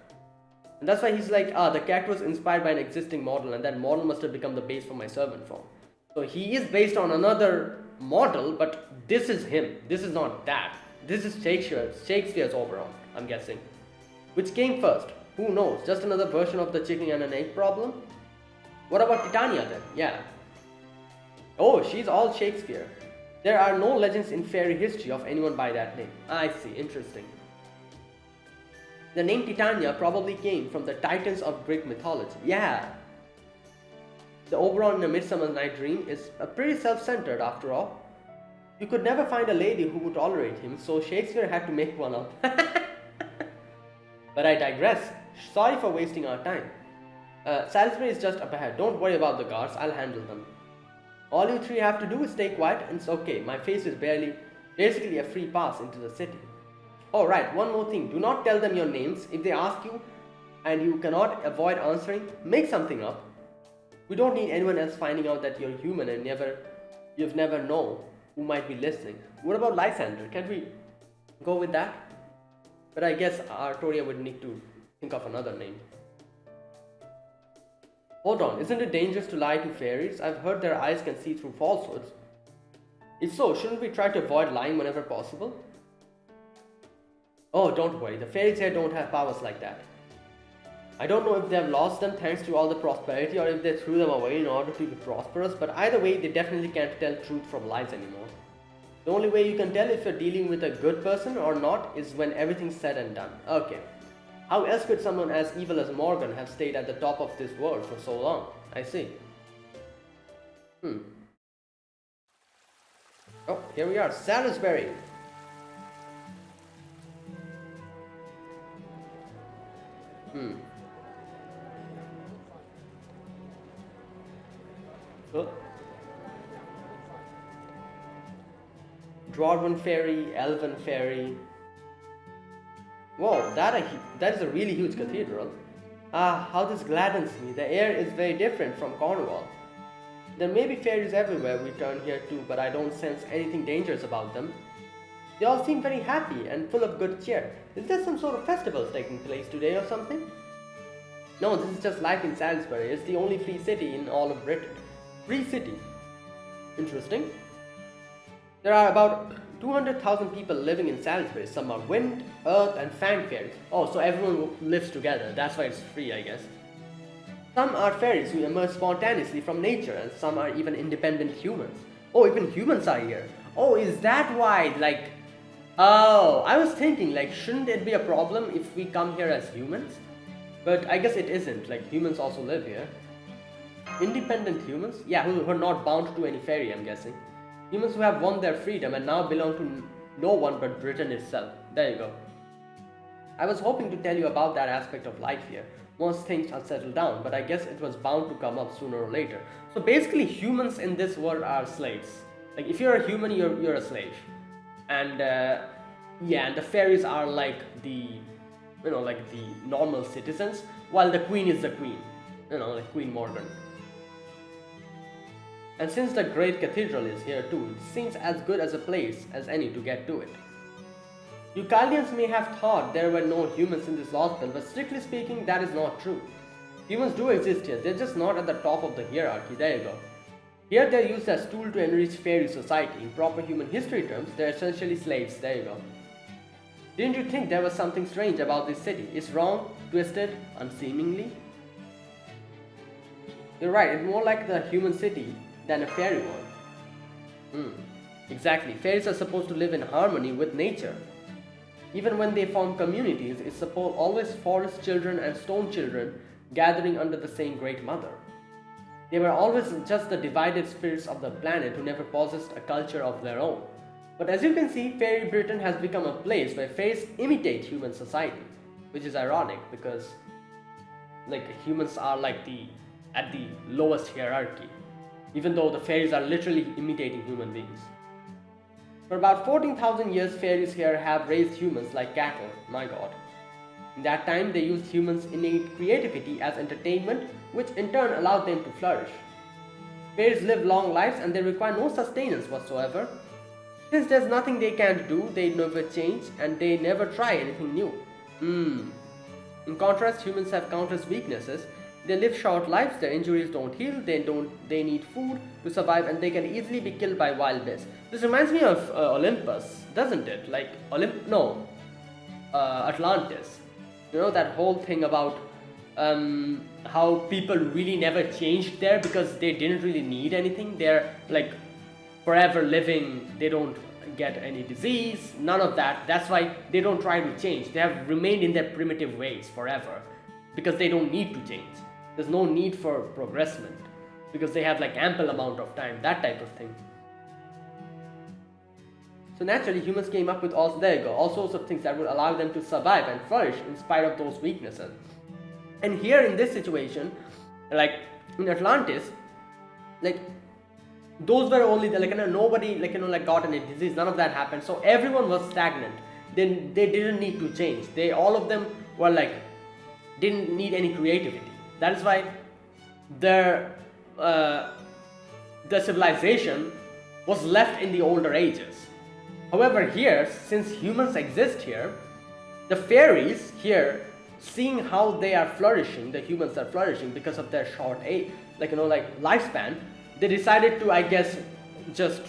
And that's why he's like, the character was inspired by an existing model, and that model must have become the base for my servant form. So he is based on another model, but this is him. This is not that. This is Shakespeare's Oberon, I'm guessing. Which came first? Who knows? Just another version of the chicken and an egg problem? What about Titania then? Yeah. Oh, she's all Shakespeare. There are no legends in fairy history of anyone by that name. I see, interesting. The name Titania probably came from the Titans of Greek mythology. Yeah. The Oberon in A Midsummer Night's Dream is pretty self-centered after all. You could never find a lady who would tolerate him, so Shakespeare had to make one up. But I digress. Sorry for wasting our time. Salisbury is just up ahead. Don't worry about the guards, I'll handle them. All you three have to do is stay quiet and it's okay. My face is basically a free pass into the city. Oh right, one more thing. Do not tell them your names. If they ask you and you cannot avoid answering, make something up. We don't need anyone else finding out that you're human and you've never known who might be listening. What about Lysander? Can we go with that? But I guess Artoria would need to think of another name. Hold on, isn't it dangerous to lie to fairies? I've heard their eyes can see through falsehoods. If so, shouldn't we try to avoid lying whenever possible? Oh, don't worry, the fairies here don't have powers like that. I don't know if they have lost them thanks to all the prosperity or if they threw them away in order to be prosperous, but either way, they definitely can't tell truth from lies anymore. The only way you can tell if you're dealing with a good person or not is when everything's said and done. Okay. How else could someone as evil as Morgan have stayed at the top of this world for so long? I see. Oh, here we are, Salisbury. Oh. Dwarven Fairy, Elven Fairy. Whoa, that is a really huge cathedral. Ah, how this gladdens me. The air is very different from Cornwall. There may be fairies everywhere we turn here too, but I don't sense anything dangerous about them. They all seem very happy and full of good cheer. Is there some sort of festival taking place today or something? No, this is just life in Salisbury. It's the only free city in all of Britain. Free city. Interesting. There are about 200,000 people living in Salisbury. Some are wind, earth and fan fairies. Oh, so everyone lives together. That's why it's free, I guess. Some are fairies who emerge spontaneously from nature, and some are even independent humans. Oh, even humans are here. Oh, is that why, like... Oh, I was thinking, like, shouldn't it be a problem if we come here as humans? But I guess it isn't, like, humans also live here. Independent humans? Yeah, who are not bound to any fairy, I'm guessing. Humans who have won their freedom and now belong to no one but Britain itself. There you go. I was hoping to tell you about that aspect of life here once things are settled down, but I guess it was bound to come up sooner or later. So basically, humans in this world are slaves. Like, if you're a human, you're a slave. And yeah, and the fairies are like the, like the normal citizens, while the queen is the queen. Like Queen Morgan. And since the great cathedral is here too, it seems as good as a place as any to get to it. You Chaldeans may have thought there were no humans in this Lostbelt, but strictly speaking, that is not true. Humans do exist here, they're just not at the top of the hierarchy. There you go. Here they're used as tool to enrich fairy society. In proper human history terms, they're essentially slaves. There you go. Didn't you think there was something strange about this city? It's wrong, twisted, unseemingly? You're right, it's more like the human city than a fairy one. Exactly, fairies are supposed to live in harmony with nature. Even when they form communities, it's supposed always forest children and stone children gathering under the same great mother. They were always just the divided spirits of the planet who never possessed a culture of their own. But as you can see, Fairy Britain has become a place where fairies imitate human society, which is ironic because humans are at the lowest hierarchy, even though the fairies are literally imitating human beings. For about 14,000 years, fairies here have raised humans like cattle, my god. In that time, they used humans' innate creativity as entertainment, which in turn allowed them to flourish. Fairies live long lives and they require no sustenance whatsoever. Since there's nothing they can't do, they never change and they never try anything new. In contrast, humans have countless weaknesses. They live short lives, their injuries don't heal, they need food to survive, and they can easily be killed by wild beasts. This reminds me of Olympus, doesn't it? Atlantis. You know, that whole thing about how people really never changed there because they didn't really need anything. They're forever living, they don't get any disease, none of that. That's why they don't try to change. They have remained in their primitive ways forever because they don't need to change. There's no need for progressment because they have ample amount of time, that type of thing. So naturally, humans came up with all sorts of things that would allow them to survive and flourish in spite of those weaknesses. And here in this situation, in Atlantis, those were only nobody got any disease, none of that happened. So everyone was stagnant. Then they didn't need to change. All of them were didn't need any creativity. That is why the civilization was left in the older ages. However, here, since humans exist here, the fairies here, seeing how they are flourishing, the humans are flourishing because of their short age, lifespan, they decided to, I guess, just,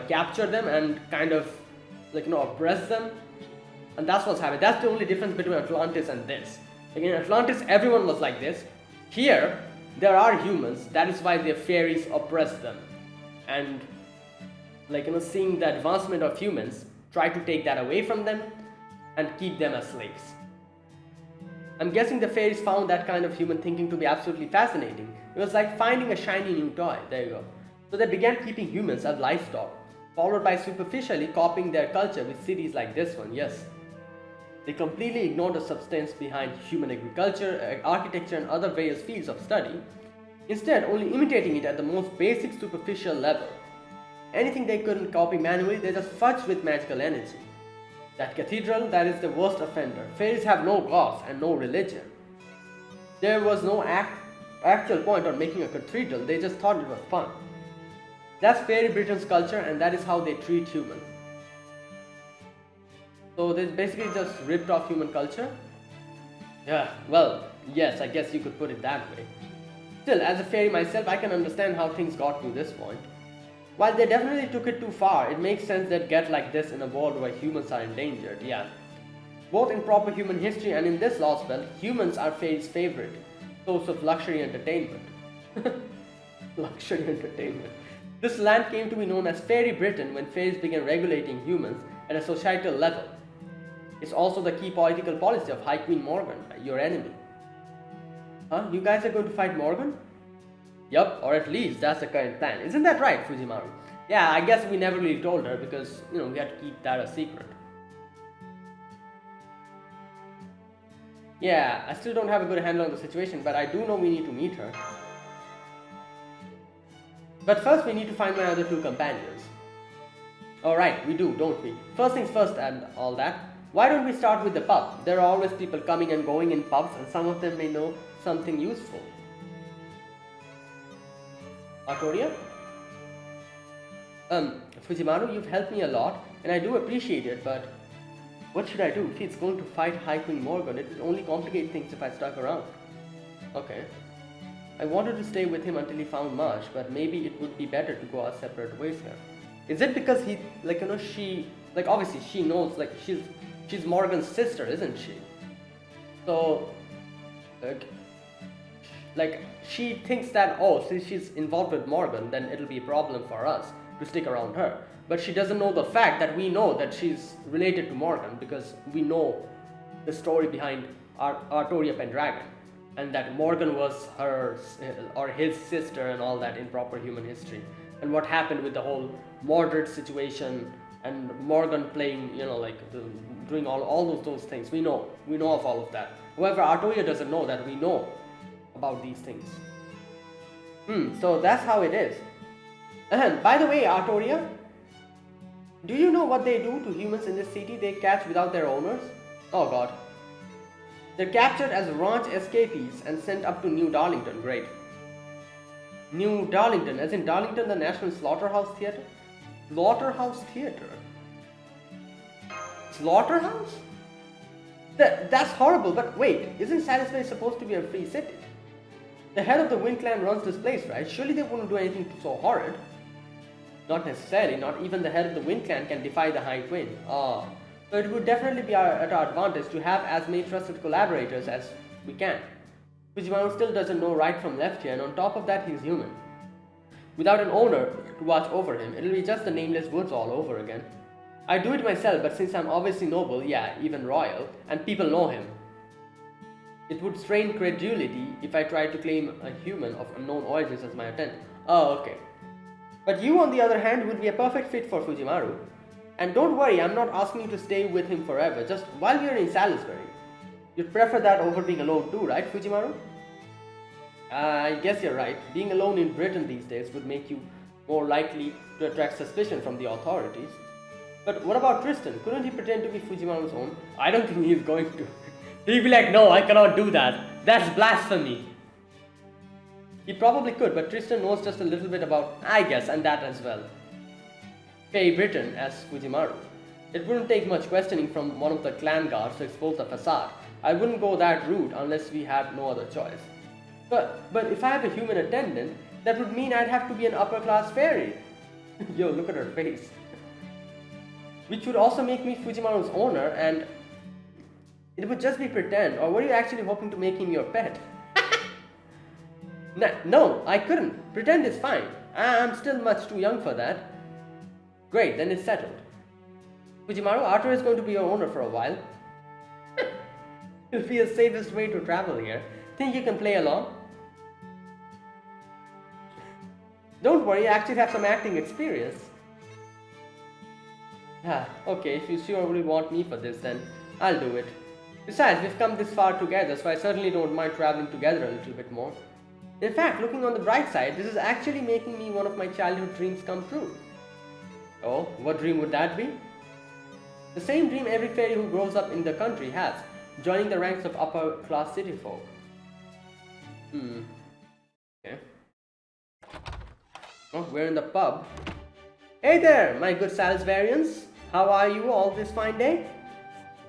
capture them and kind of, oppress them. And that's what's happening. That's the only difference between Atlantis and this. In Atlantis, everyone was like this. Here, there are humans. That is why the fairies oppress them. And, seeing the advancement of humans, try to take that away from them and keep them as slaves. I'm guessing the fairies found that kind of human thinking to be absolutely fascinating. It was like finding a shiny new toy. There you go. So they began keeping humans as livestock, followed by superficially copying their culture with cities like this one. Yes. They completely ignored the substance behind human agriculture, architecture, and other various fields of study, instead only imitating it at the most basic superficial level. Anything they couldn't copy manually, they just fudged with magical energy. That cathedral, that is the worst offender. Fairies have no gods and no religion. There was no actual point on making a cathedral, they just thought it was fun. That's Fairy Britain's culture, and that is how they treat humans. So they basically just ripped off human culture? Yeah, well, yes, I guess you could put it that way. Still, as a fairy myself, I can understand how things got to this point. While they definitely took it too far, it makes sense they'd get like this in a world where humans are endangered, yeah. Both in proper human history and in this Lostbelt, humans are fairies' favorite source of luxury entertainment. Luxury entertainment. This land came to be known as Fairy Britain when fairies began regulating humans at a societal level. It's also the key political policy of High Queen Morgan, your enemy. Huh? You guys are going to fight Morgan? Yup, or at least that's the current plan. Isn't that right, Fujimaru? Yeah, I guess we never really told her because, we had to keep that a secret. Yeah, I still don't have a good handle on the situation, but I do know we need to meet her. But first we need to find my other two companions. Alright, we do, don't we? First things first and all that. Why don't we start with the pub? There are always people coming and going in pubs and some of them may know something useful. Artoria? Fujimaru, you've helped me a lot, and I do appreciate it, but what should I do? If he's going to fight High Queen Morgan, it will only complicate things if I stuck around. Okay. I wanted to stay with him until he found Marsh, but maybe it would be better to go our separate ways here. Is it because he, like, you know, she, like, obviously she knows, like, she's Morgan's sister, isn't she? So, like, she thinks that, oh, since she's involved with Morgan, then it'll be a problem for us to stick around her. But she doesn't know the fact that we know that she's related to Morgan because we know the story behind Artoria Pendragon, and that Morgan was her or his sister and all that in proper human history, and what happened with the whole Mordred situation and Morgan playing, you know, like doing all those things. We know of all of that. However, Artoria doesn't know that we know about these things. So that's how it is. And by the way, Artoria, do you know what they do to humans in this city they catch without their owners? Oh god. They're captured as ranch escapees and sent up to New Darlington. Great. New Darlington, as in Darlington the National Slaughterhouse Theatre? Slaughterhouse Theatre? Slaughterhouse? That's horrible, but wait, isn't Salisbury supposed to be a free city? The head of the Wind Clan runs this place, right? Surely they wouldn't do anything so horrid. Not necessarily, not even the head of the Wind Clan can defy the High Queen. So it would definitely be at our advantage to have as many trusted collaborators as we can. Fujimaru still doesn't know right from left here, and on top of that he's human. Without an owner to watch over him, it'll be just the nameless woods all over again. I do it myself, but since I'm obviously noble, yeah, even royal, and people know him, it would strain credulity if I tried to claim a human of unknown origins as my attendant. Oh, okay. But you, on the other hand, would be a perfect fit for Fujimaru. And don't worry, I'm not asking you to stay with him forever, just while we're in Salisbury. You'd prefer that over being alone too, right, Fujimaru? I guess you're right. Being alone in Britain these days would make you more likely to attract suspicion from the authorities. But what about Tristan? Couldn't he pretend to be Fujimaru's own? I don't think he's going to. He'd be like, no, I cannot do that. That's blasphemy. He probably could, but Tristan knows just a little bit about, I guess, and that as well. Fae Britain as Fujimaru. It wouldn't take much questioning from one of the clan guards to expose the facade. I wouldn't go that route unless we had no other choice. But if I have a human attendant, that would mean I'd have to be an upper-class fairy. Yo, look at her face. Which would also make me Fujimaru's owner, and it would just be pretend. Or were you actually hoping to make him your pet? No, I couldn't. Pretend is fine. I'm still much too young for that. Great, then it's settled. Fujimaru, Arthur is going to be your owner for a while. It'll be the safest way to travel here. Think you can play along? Don't worry, I actually have some acting experience. Okay, if you surely want me for this, then I'll do it. Besides, we've come this far together, so I certainly don't mind traveling together a little bit more. In fact, looking on the bright side, this is actually making me one of my childhood dreams come true. Oh, what dream would that be? The same dream every fairy who grows up in the country has, joining the ranks of upper-class city folk. Okay. Oh, we're in the pub. Hey there, my good Salisburyans. How are you all this fine day?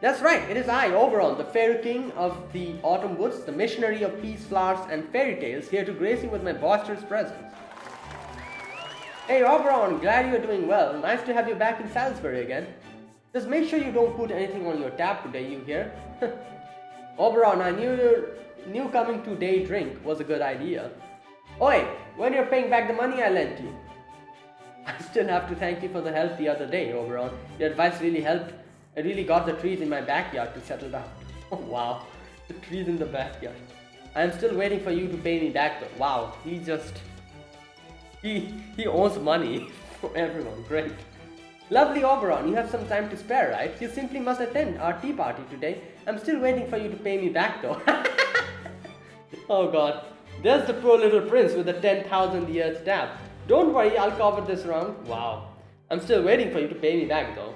That's right, it is I, Oberon, the fairy king of the autumn woods, the missionary of peace, flowers, and fairy tales, here to grace you with my boisterous presence. Hey Oberon, glad you're doing well. Nice to have you back in Salisbury again. Just make sure you don't put anything on your tab today, you hear? Oberon, I knew your new coming to day drink was a good idea. Oi, when you're paying back the money I lent you? I still have to thank you for the help the other day, Oberon. Your advice really helped. I really got the trees in my backyard to settle down. Oh wow, the trees in the backyard. I am still waiting for you to pay me back though. Wow, he owes money from everyone. Great. Lovely Oberon, you have some time to spare, right? You simply must attend our tea party today. I'm still waiting for you to pay me back though. Oh god, there's the poor little prince with the 10,000 years tab. Don't worry, I'll cover this round. Wow, I'm still waiting for you to pay me back though.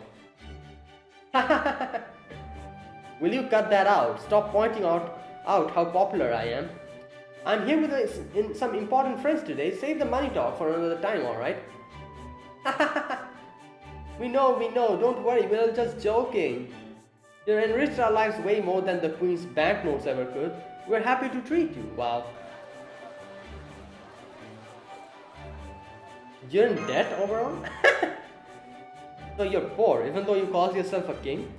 Will you cut that out? Stop pointing out how popular I am. I'm here with some important friends today. Save the money talk for another time, alright? We know, don't worry, we're just joking. You enriched our lives way more than the Queen's banknotes ever could. We're happy to treat you. Wow. You're in debt, Oberon? So you're poor, even though you call yourself a king?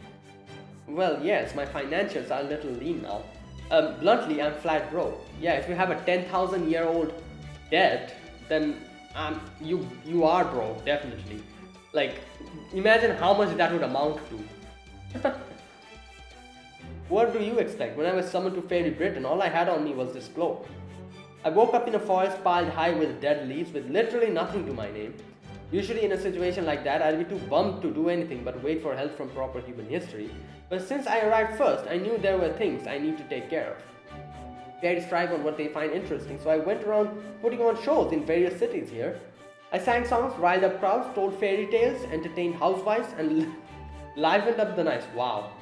Well, yes, my financials are a little lean now. Bluntly, I'm flat broke. Yeah, if you have a 10,000-year-old debt, then you are broke, definitely. Like, imagine how much that would amount to. What do you expect? When I was summoned to Fairy Britain, all I had on me was this cloak. I woke up in a forest piled high with dead leaves with literally nothing to my name. Usually in a situation like that, I'd be too bummed to do anything but wait for help from proper human history. But since I arrived first, I knew there were things I need to take care of. Fairies thrive on what they find interesting, so I went around putting on shows in various cities here. I sang songs, riled up crowds, told fairy tales, entertained housewives, and livened up the nights. Wow.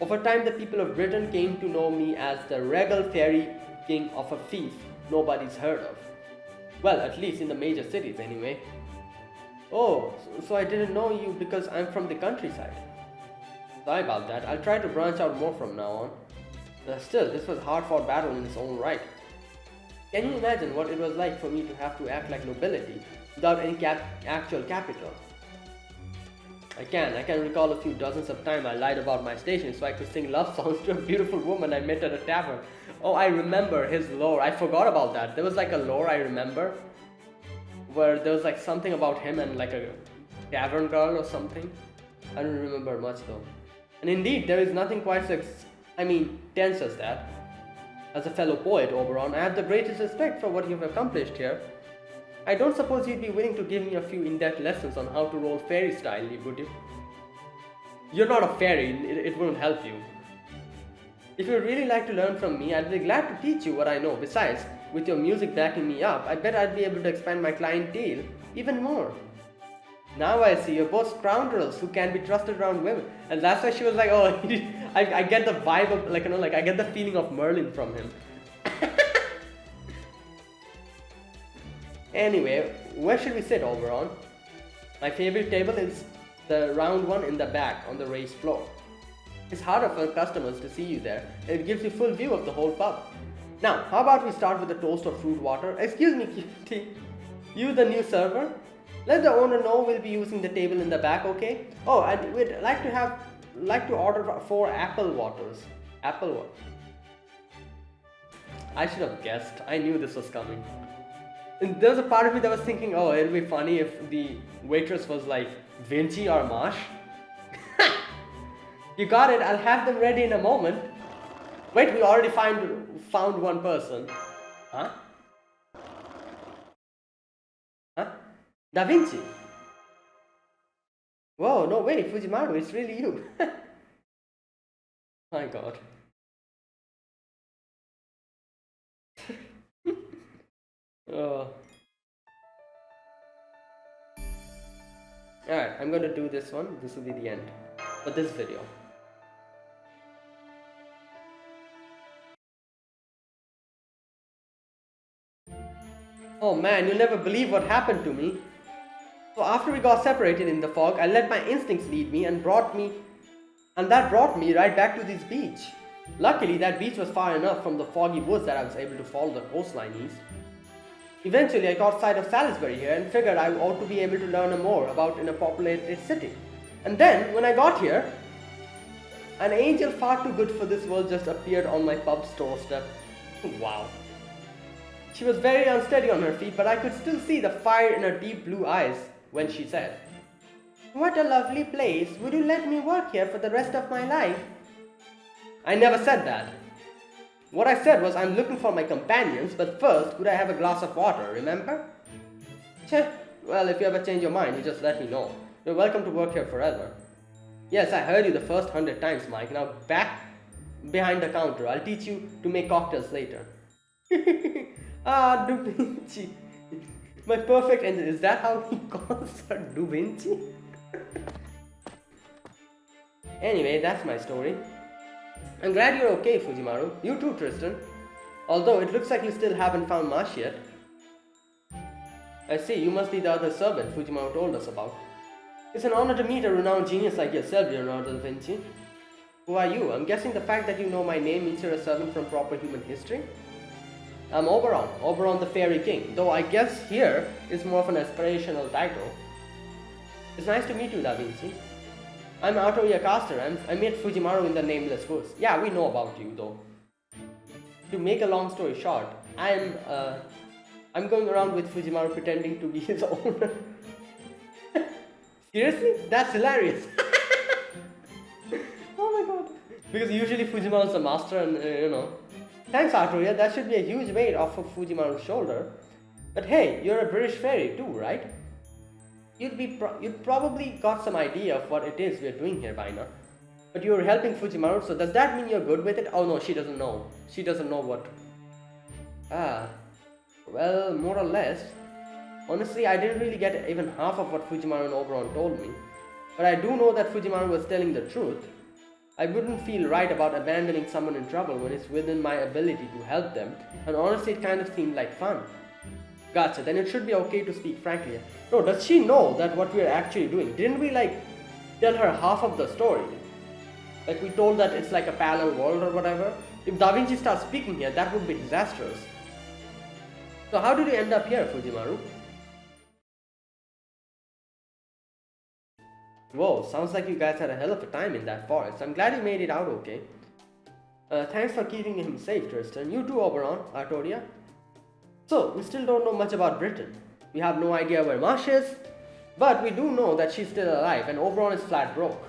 Over time, the people of Britain came to know me as the regal fairy king of a fief nobody's heard of. Well, at least in the major cities anyway. Oh, so I didn't know you because I'm from the countryside. Sorry about that, I'll try to branch out more from now on. Still, this was a hard-fought battle in its own right. Can you imagine what it was like for me to have to act like nobility without any actual capital? I can recall a few dozens of times I lied about my station so I could sing love songs to a beautiful woman I met at a tavern. Oh, I remember his lore. I forgot about that. There was like a lore I remember where there was like something about him and like a tavern girl or something. I don't remember much though. And indeed, there is nothing quite so tense as that. As a fellow poet, Oberon, I have the greatest respect for what you've accomplished here. I don't suppose you'd be willing to give me a few in-depth lessons on how to roll fairy style, would you? You're not a fairy, it wouldn't help you. If you'd really like to learn from me, I'd be glad to teach you what I know. Besides, with your music backing me up, I bet I'd be able to expand my clientele even more. Now I see, you're both scoundrels who can be trusted around women. And that's why she was like, oh, I get the vibe of, I get the feeling of Merlin from him. Anyway, where should we sit, Oberon? My favorite table is the round one in the back on the raised floor. It's harder for customers to see you there, and it gives you full view of the whole pub. Now, how about we start with a toast of fruit water? Excuse me, cutie. You the new server? Let the owner know we'll be using the table in the back, okay? Oh, and we'd like to order 4 apple waters. Apple water. I should have guessed. I knew this was coming. And there's a part of me that was thinking, oh, it'll be funny if the waitress was like Vinci or Marsh. You got it, I'll have them ready in a moment. Wait, we already found one person. Huh? Huh? Da Vinci? Whoa, no way, Fujimaru, it's really you. My god. Oh. Alright, I'm gonna do this one. This will be the end for this video. Oh man, you'll never believe what happened to me. So after we got separated in the fog, I let my instincts lead me and that brought me right back to this beach. Luckily, that beach was far enough from the foggy woods that I was able to follow the coastline east. Eventually, I caught sight of Salisbury here and figured I ought to be able to learn more about in a populated city. And then, when I got here, an angel far too good for this world just appeared on my pub's doorstep. Wow. She was very unsteady on her feet, but I could still see the fire in her deep blue eyes when she said, "What a lovely place. Would you let me work here for the rest of my life?" I never said that. What I said was, I'm looking for my companions, but first, could I have a glass of water, remember? Cheh, well, if you ever change your mind, you just let me know. You're welcome to work here forever. Yes, I heard you the first 100 times, Mike. Now back behind the counter. I'll teach you to make cocktails later. Ah, Da Vinci. My perfect angel. Is that how he calls her, Da Vinci? Anyway, that's my story. I'm glad you're okay, Fujimaru. You too, Tristan. Although it looks like you still haven't found Mash yet. I see, you must be the other servant Fujimaru told us about. It's an honor to meet a renowned genius like yourself, Leonardo da Vinci. Who are you? I'm guessing the fact that you know my name means you're a servant from proper human history? I'm Oberon, Oberon the Fairy King, though I guess here is more of an aspirational title. It's nice to meet you, Da Vinci. I'm Artoria Caster, and I met Fujimaru in the Nameless Woods. Yeah, we know about you, though. To make a long story short, I'm going around with Fujimaru pretending to be his owner. Seriously? That's hilarious. Oh my god. Because usually Fujimaru's the master and Thanks Artoria, that should be a huge weight off of Fujimaru's shoulder. But hey, you're a British fairy too, right? You'd probably got some idea of what it is we're doing here by now. But you're helping Fujimaru, so does that mean you're good with it? Oh no, she doesn't know. She doesn't know what... Well, more or less. Honestly, I didn't really get even half of what Fujimaru and Oberon told me. But I do know that Fujimaru was telling the truth. I wouldn't feel right about abandoning someone in trouble when it's within my ability to help them, and honestly it kind of seemed like fun. Gotcha, then it should be okay to speak frankly. No, does she know that what we're actually doing? Didn't we tell her half of the story? Like we told that it's like a parallel world or whatever? If Da Vinci starts speaking here, that would be disastrous. So how did you end up here, Fujimaru? Whoa, sounds like you guys had a hell of a time in that forest. I'm glad you made it out okay. Thanks for keeping him safe, Tristan. You too, Oberon, Artoria. So, we still don't know much about Britain. We have no idea where Marsh is, but we do know that she's still alive and Oberon is flat broke.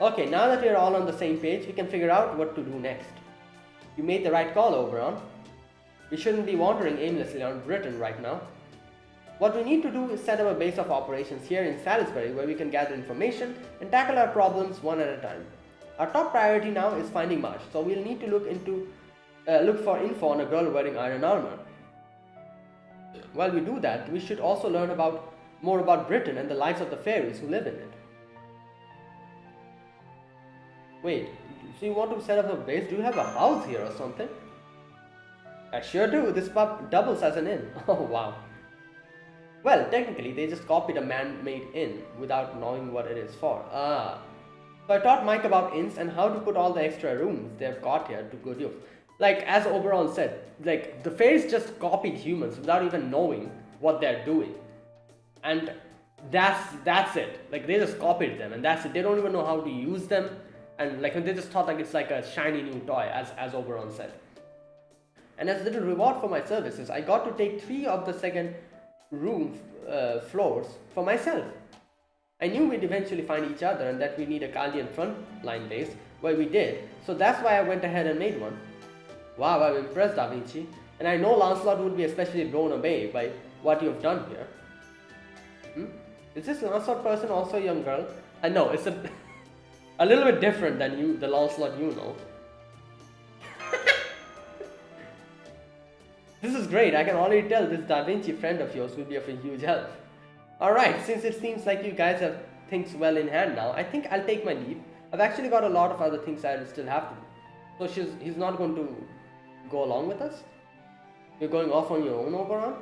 Okay, now that we're all on the same page, we can figure out what to do next. You made the right call, Oberon. We shouldn't be wandering aimlessly around Britain right now. What we need to do is set up a base of operations here in Salisbury where we can gather information and tackle our problems one at a time. Our top priority now is finding Marsh, so we'll need to look for info on a girl wearing iron armor. While we do that, we should also learn more about Britain and the lives of the fairies who live in it. Wait, so you want to set up a base? Do you have a house here or something? I sure do. This pub doubles as an inn. Oh wow. Well, technically, they just copied a man-made inn without knowing what it is for. So I taught Mike about inns and how to put all the extra rooms they've got here to good use. Like, as Oberon said, the fairies just copied humans without even knowing what they're doing. And that's it. They just copied them and that's it. They don't even know how to use them. And they just thought it's like a shiny new toy, as Oberon said. And as a little reward for my services, I got to take 3 of the second room floors for myself. I knew we'd eventually find each other and that we need a Chaldean frontline base, where we did, so that's why I went ahead and made one. Wow, I'm impressed, Da Vinci, and I know Lancelot would be especially blown away by what you've done here. Is this Lancelot person also a young girl? I know, it's a little bit different than the Lancelot you know. This is great, I can already tell this Da Vinci friend of yours will be of a huge help. Alright, since it seems like you guys have things well in hand now, I think I'll take my leave. I've actually got a lot of other things I still have to do. So he's not going to go along with us? You're going off on your own, Oberon?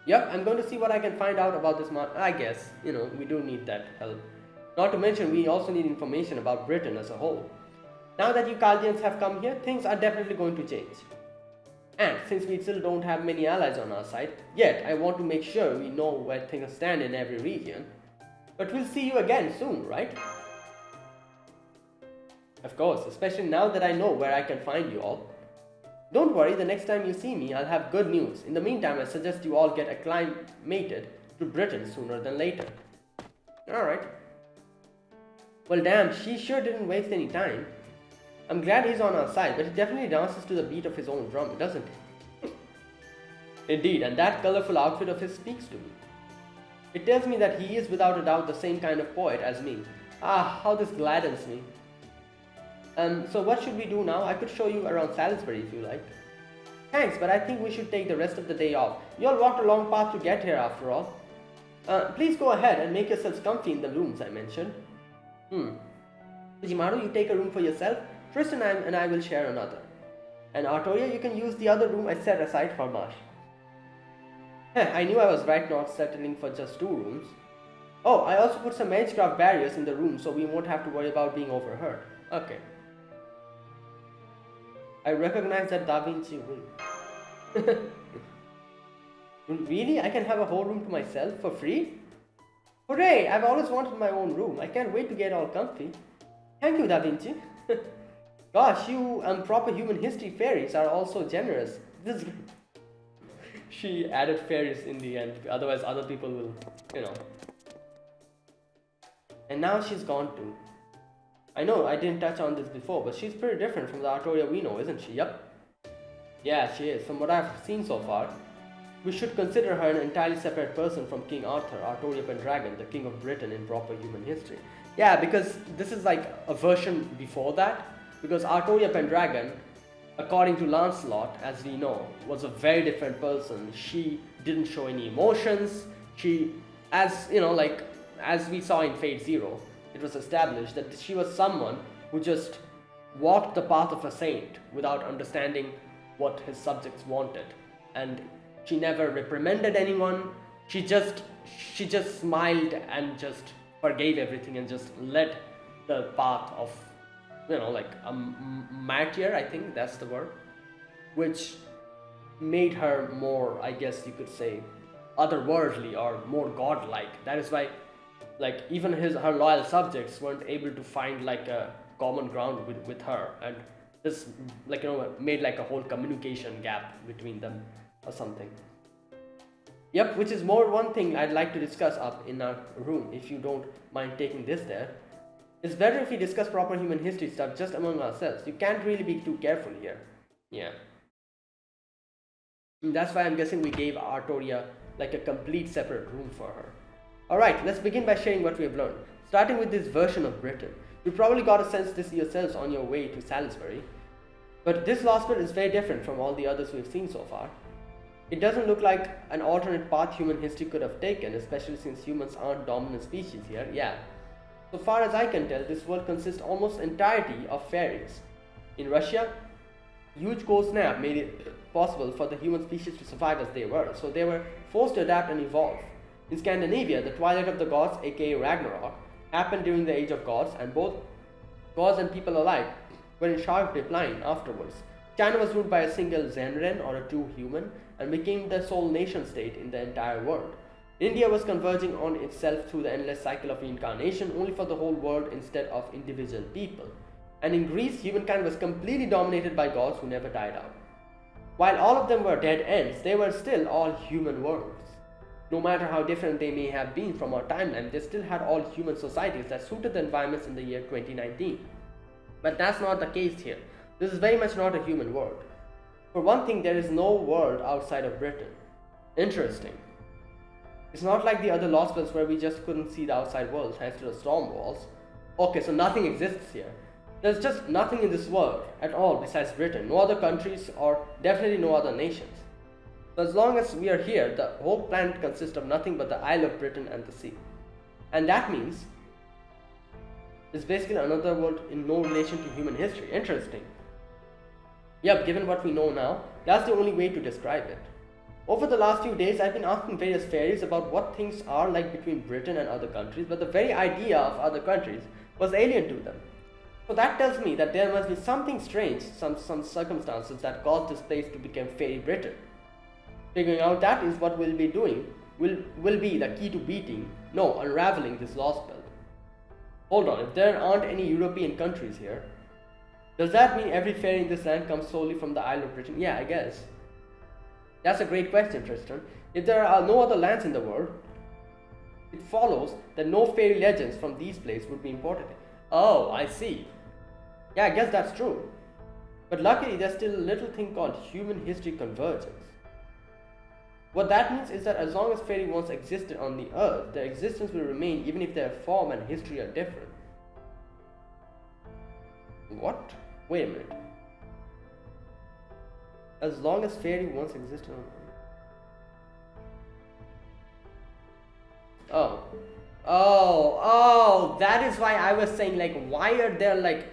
Yep, I'm going to see what I can find out about this I guess, we do need that help. Not to mention, we also need information about Britain as a whole. Now that you Chaldeans have come here, things are definitely going to change. And since we still don't have many allies on our side, yet I want to make sure we know where things stand in every region. But we'll see you again soon, right? Of course, especially now that I know where I can find you all. Don't worry, the next time you see me, I'll have good news. In the meantime, I suggest you all get acclimated to Britain sooner than later. Alright. Well damn, she sure didn't waste any time. I'm glad he's on our side, but he definitely dances to the beat of his own drum, doesn't he? Indeed, and that colorful outfit of his speaks to me. It tells me that he is without a doubt the same kind of poet as me. Ah, how this gladdens me. So what should we do now? I could show you around Salisbury if you like. Thanks, but I think we should take the rest of the day off. You all walked a long path to get here after all. Please go ahead and make yourselves comfy in the rooms I mentioned. Fujimaru, you take a room for yourself, Tristan and I will share another. And Artoria, you can use the other room I set aside for Marsh. I knew I was right not settling for just 2 rooms. Oh, I also put some magecraft barriers in the room so we won't have to worry about being overheard. Okay. I recognize that Da Vinci ring. Really? I can have a whole room to myself for free? Hooray! I've always wanted my own room. I can't wait to get all comfy. Thank you, Da Vinci. Gosh, you proper human history fairies are also generous. This is... She added fairies in the end, otherwise other people will, you know. And now she's gone too. I know I didn't touch on this before, but she's pretty different from the Artoria we know, isn't she? Yup. Yeah, she is. From what I've seen so far, we should consider her an entirely separate person from King Arthur, Artoria Pendragon, the King of Britain in proper human history. Yeah, because this is like a version before that, because Artoria Pendragon, according to Lancelot, as we know, was a very different person. She didn't show any emotions. She, as you know, like as we saw in Fate Zero, it was established that she was someone who just walked the path of a saint without understanding what his subjects wanted, and she never reprimanded anyone. She just smiled and just forgave everything and just led the path of, you know, like a martyr, I think that's the word, which made her more, I guess you could say, otherworldly or more godlike. That is why, like, even her loyal subjects weren't able to find like a common ground with her, and this, like, you know, made like a whole communication gap between them or something. Yep, which is more one thing I'd like to discuss up in our room, if you don't mind taking this there. It's better if we discuss proper human history stuff just among ourselves. You can't really be too careful here. Yeah. And that's why I'm guessing we gave Artoria like a complete separate room for her. Alright, let's begin by sharing what we have learned. Starting with this version of Britain. You probably got to sense this yourselves on your way to Salisbury. But this Lostbelt is very different from all the others we've seen so far. It doesn't look like an alternate path human history could have taken, especially since humans aren't dominant species here. Yeah. So far as I can tell, this world consists almost entirely of fairies. In Russia, huge cold snap made it possible for the human species to survive as they were, so they were forced to adapt and evolve. In Scandinavia, the twilight of the gods, aka Ragnarok, happened during the Age of Gods, and both gods and people alike were in sharp decline afterwards. China was ruled by a single Zenren, or a true human, and became the sole nation state in the entire world. India was converging on itself through the endless cycle of reincarnation, only for the whole world instead of individual people. And in Greece, humankind was completely dominated by gods who never died out. While all of them were dead ends, they were still all human worlds. No matter how different they may have been from our timeline, they still had all human societies that suited the environments in the year 2019. But that's not the case here. This is very much not a human world. For one thing, there is no world outside of Britain. Interesting. It's not like the other Lostbelts where we just couldn't see the outside world thanks to the storm walls. Okay, so nothing exists here. There's just nothing in this world at all besides Britain. No other countries, or definitely no other nations. So as long as we are here, the whole planet consists of nothing but the Isle of Britain and the sea. And that means it's basically another world in no relation to human history. Interesting. Yep, given what we know now, that's the only way to describe it. Over the last few days, I've been asking various fairies about what things are like between Britain and other countries, but the very idea of other countries was alien to them. So that tells me that there must be something strange, some circumstances that caused this place to become Fairy Britain. Figuring out that is what we'll be doing, will be the key to unraveling this Lostbelt. Hold on, if there aren't any European countries here, does that mean every fairy in this land comes solely from the Isle of Britain? Yeah, I guess. That's a great question, Tristan. If there are no other lands in the world, it follows that no fairy legends from these places would be imported. Oh, I see. Yeah, I guess that's true. But luckily, there's still a little thing called human history convergence. What that means is that as long as fairy once existed on the earth, their existence will remain even if their form and history are different. What? Wait a minute. As long as fairy once existed on earth. Oh, that is why I was saying, like, why are there like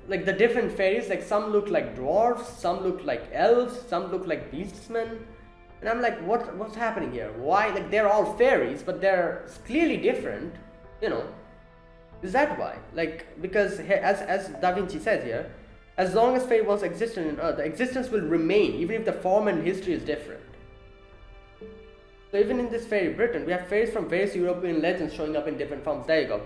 like the different fairies, like some look like dwarves, some look like elves, some look like beastmen, and I'm like, what's happening here? Why? Like they're all fairies, but they're clearly different, you know. Is that why? Like, because as Da Vinci says here, as long as fairy once existed in Earth, the existence will remain, even if the form and history is different. So even in this fairy Britain, we have fairies from various European legends showing up in different forms. There you go.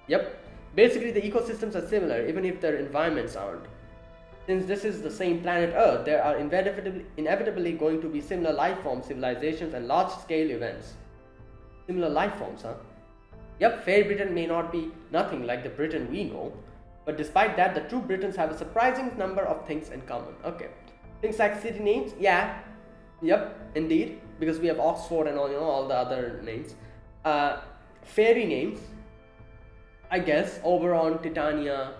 Yep. Basically, the ecosystems are similar, even if their environments aren't. Since this is the same planet Earth, there are inevitably going to be similar life forms, civilizations, and large-scale events. Similar life forms, huh? Yep, fairy Britain may not be nothing like the Britain we know, but despite that, the true Britons have a surprising number of things in common. Okay. Things like city names, yeah. Yep, indeed, because we have Oxford and all, you know, all the other names. Fairy names, I guess, Oberon, Titania,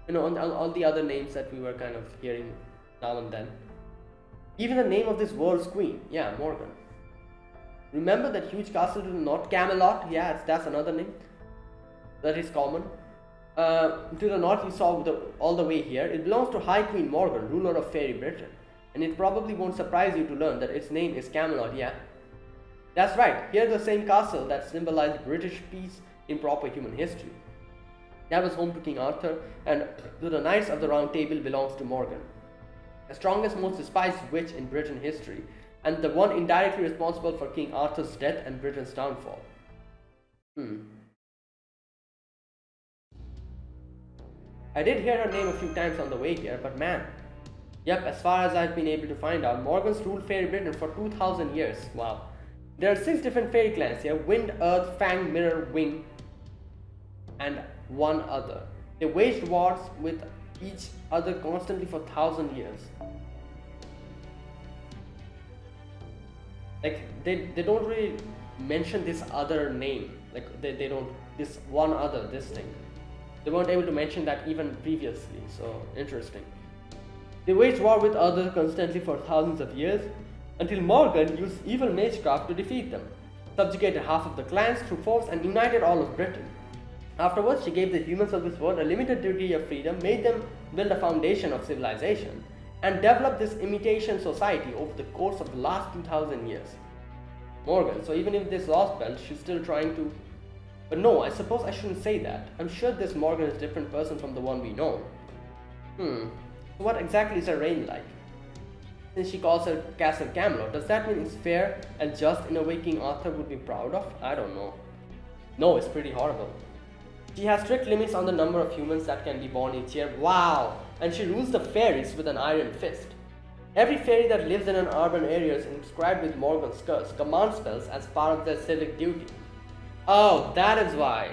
you know, all the other names that we were kind of hearing now and then. Even the name of this world's queen, yeah, Morgan. Remember that huge castle to the north, Camelot? Yeah, that's another name that is common. To the north, you saw all the way here. It belongs to High Queen Morgan, ruler of Fairy Britain. And it probably won't surprise you to learn that its name is Camelot, yeah. That's right, here's the same castle that symbolized British peace in proper human history. That was home to King Arthur, and to the Knights of the Round Table belongs to Morgan, the strongest, most despised witch in Britain history, and the one indirectly responsible for King Arthur's death and Britain's downfall. I did hear her name a few times on the way here, but man. Yep, as far as I've been able to find out, Morgans ruled Fairy Britain for 2000 years. Wow. There are 6 different fairy clans here: Wind, Earth, Fang, Mirror, Wing, and one other. They waged wars with each other constantly for 1000 years. Like, they don't really mention this other name. Like, they don't, this one other, this thing. They weren't able to mention that even previously, so interesting. They waged war with others constantly for thousands of years, until Morgan used evil magecraft to defeat them, subjugated half of the clans through force, and united all of Britain. Afterwards, she gave the humans of this world a limited degree of freedom, made them build a foundation of civilization, and developed this imitation society over the course of the last 2000 years. Morgan, so even if this Lostbelt, she's still trying to... But no, I suppose I shouldn't say that. I'm sure this Morgan is a different person from the one we know. So what exactly is her reign like? Since she calls her Castle Camelot, does that mean it's fair and just in a way King Arthur would be proud of? I don't know. No, it's pretty horrible. She has strict limits on the number of humans that can be born each year. Wow! And she rules the fairies with an iron fist. Every fairy that lives in an urban area is inscribed with Morgan's curse, command spells as part of their civic duty. Oh, that is why.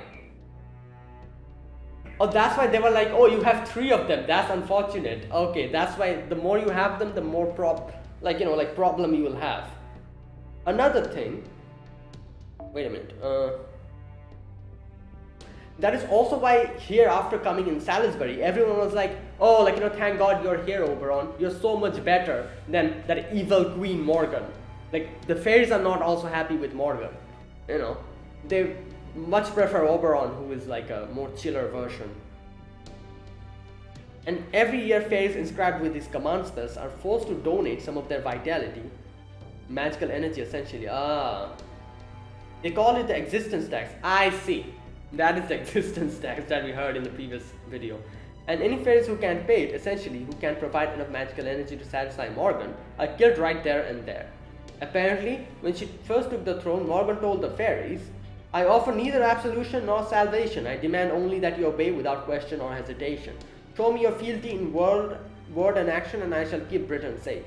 Oh, that's why they were like, oh, you have 3 of them. That's unfortunate. Okay, that's why the more you have them, the more problem you will have. Another thing. Wait a minute. That is also why here, after coming in Salisbury, everyone was like, oh, like, you know, thank God you're here, Oberon. You're so much better than that evil Queen Morgan. Like, the fairies are not also happy with Morgan. You know, they much prefer Oberon, who is like a more chiller version. And every year, fairies inscribed with these command spells are forced to donate some of their vitality, magical energy essentially. They call it the existence tax. I see. That is the existence tax that we heard in the previous video. And any fairies who can't pay it, essentially, who can't provide enough magical energy to satisfy Morgan, are killed right there and there. Apparently, when she first took the throne, Morgan told the fairies, I offer neither absolution nor salvation. I demand only that you obey without question or hesitation. Show me your fealty in word and action, and I shall keep Britain safe.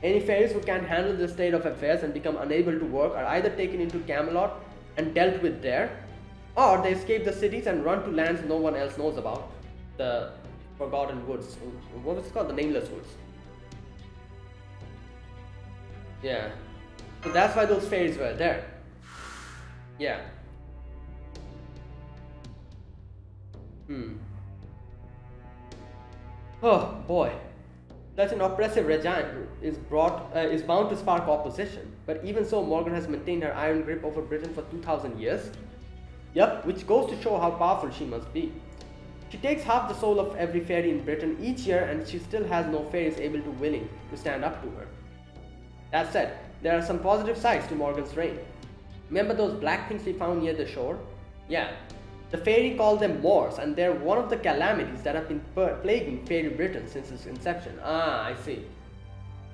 Any fairies who can't handle this state of affairs and become unable to work are either taken into Camelot and dealt with there, or they escape the cities and run to lands no one else knows about. The Forgotten Woods. What was it called? The Nameless Woods. Yeah. So that's why those fairies were there. Yeah. Oh boy. Such an oppressive regime is bound to spark opposition. But even so, Morgan has maintained her iron grip over Britain for 2000 years. Yep, which goes to show how powerful she must be. She takes half the soul of every fairy in Britain each year, and she still has no fairies able to willing to stand up to her. That said, there are some positive sides to Morgan's reign. Remember those black things we found near the shore? Yeah. The fairy called them Moors, and they're one of the calamities that have been plaguing fairy Britain since its inception. Ah, I see.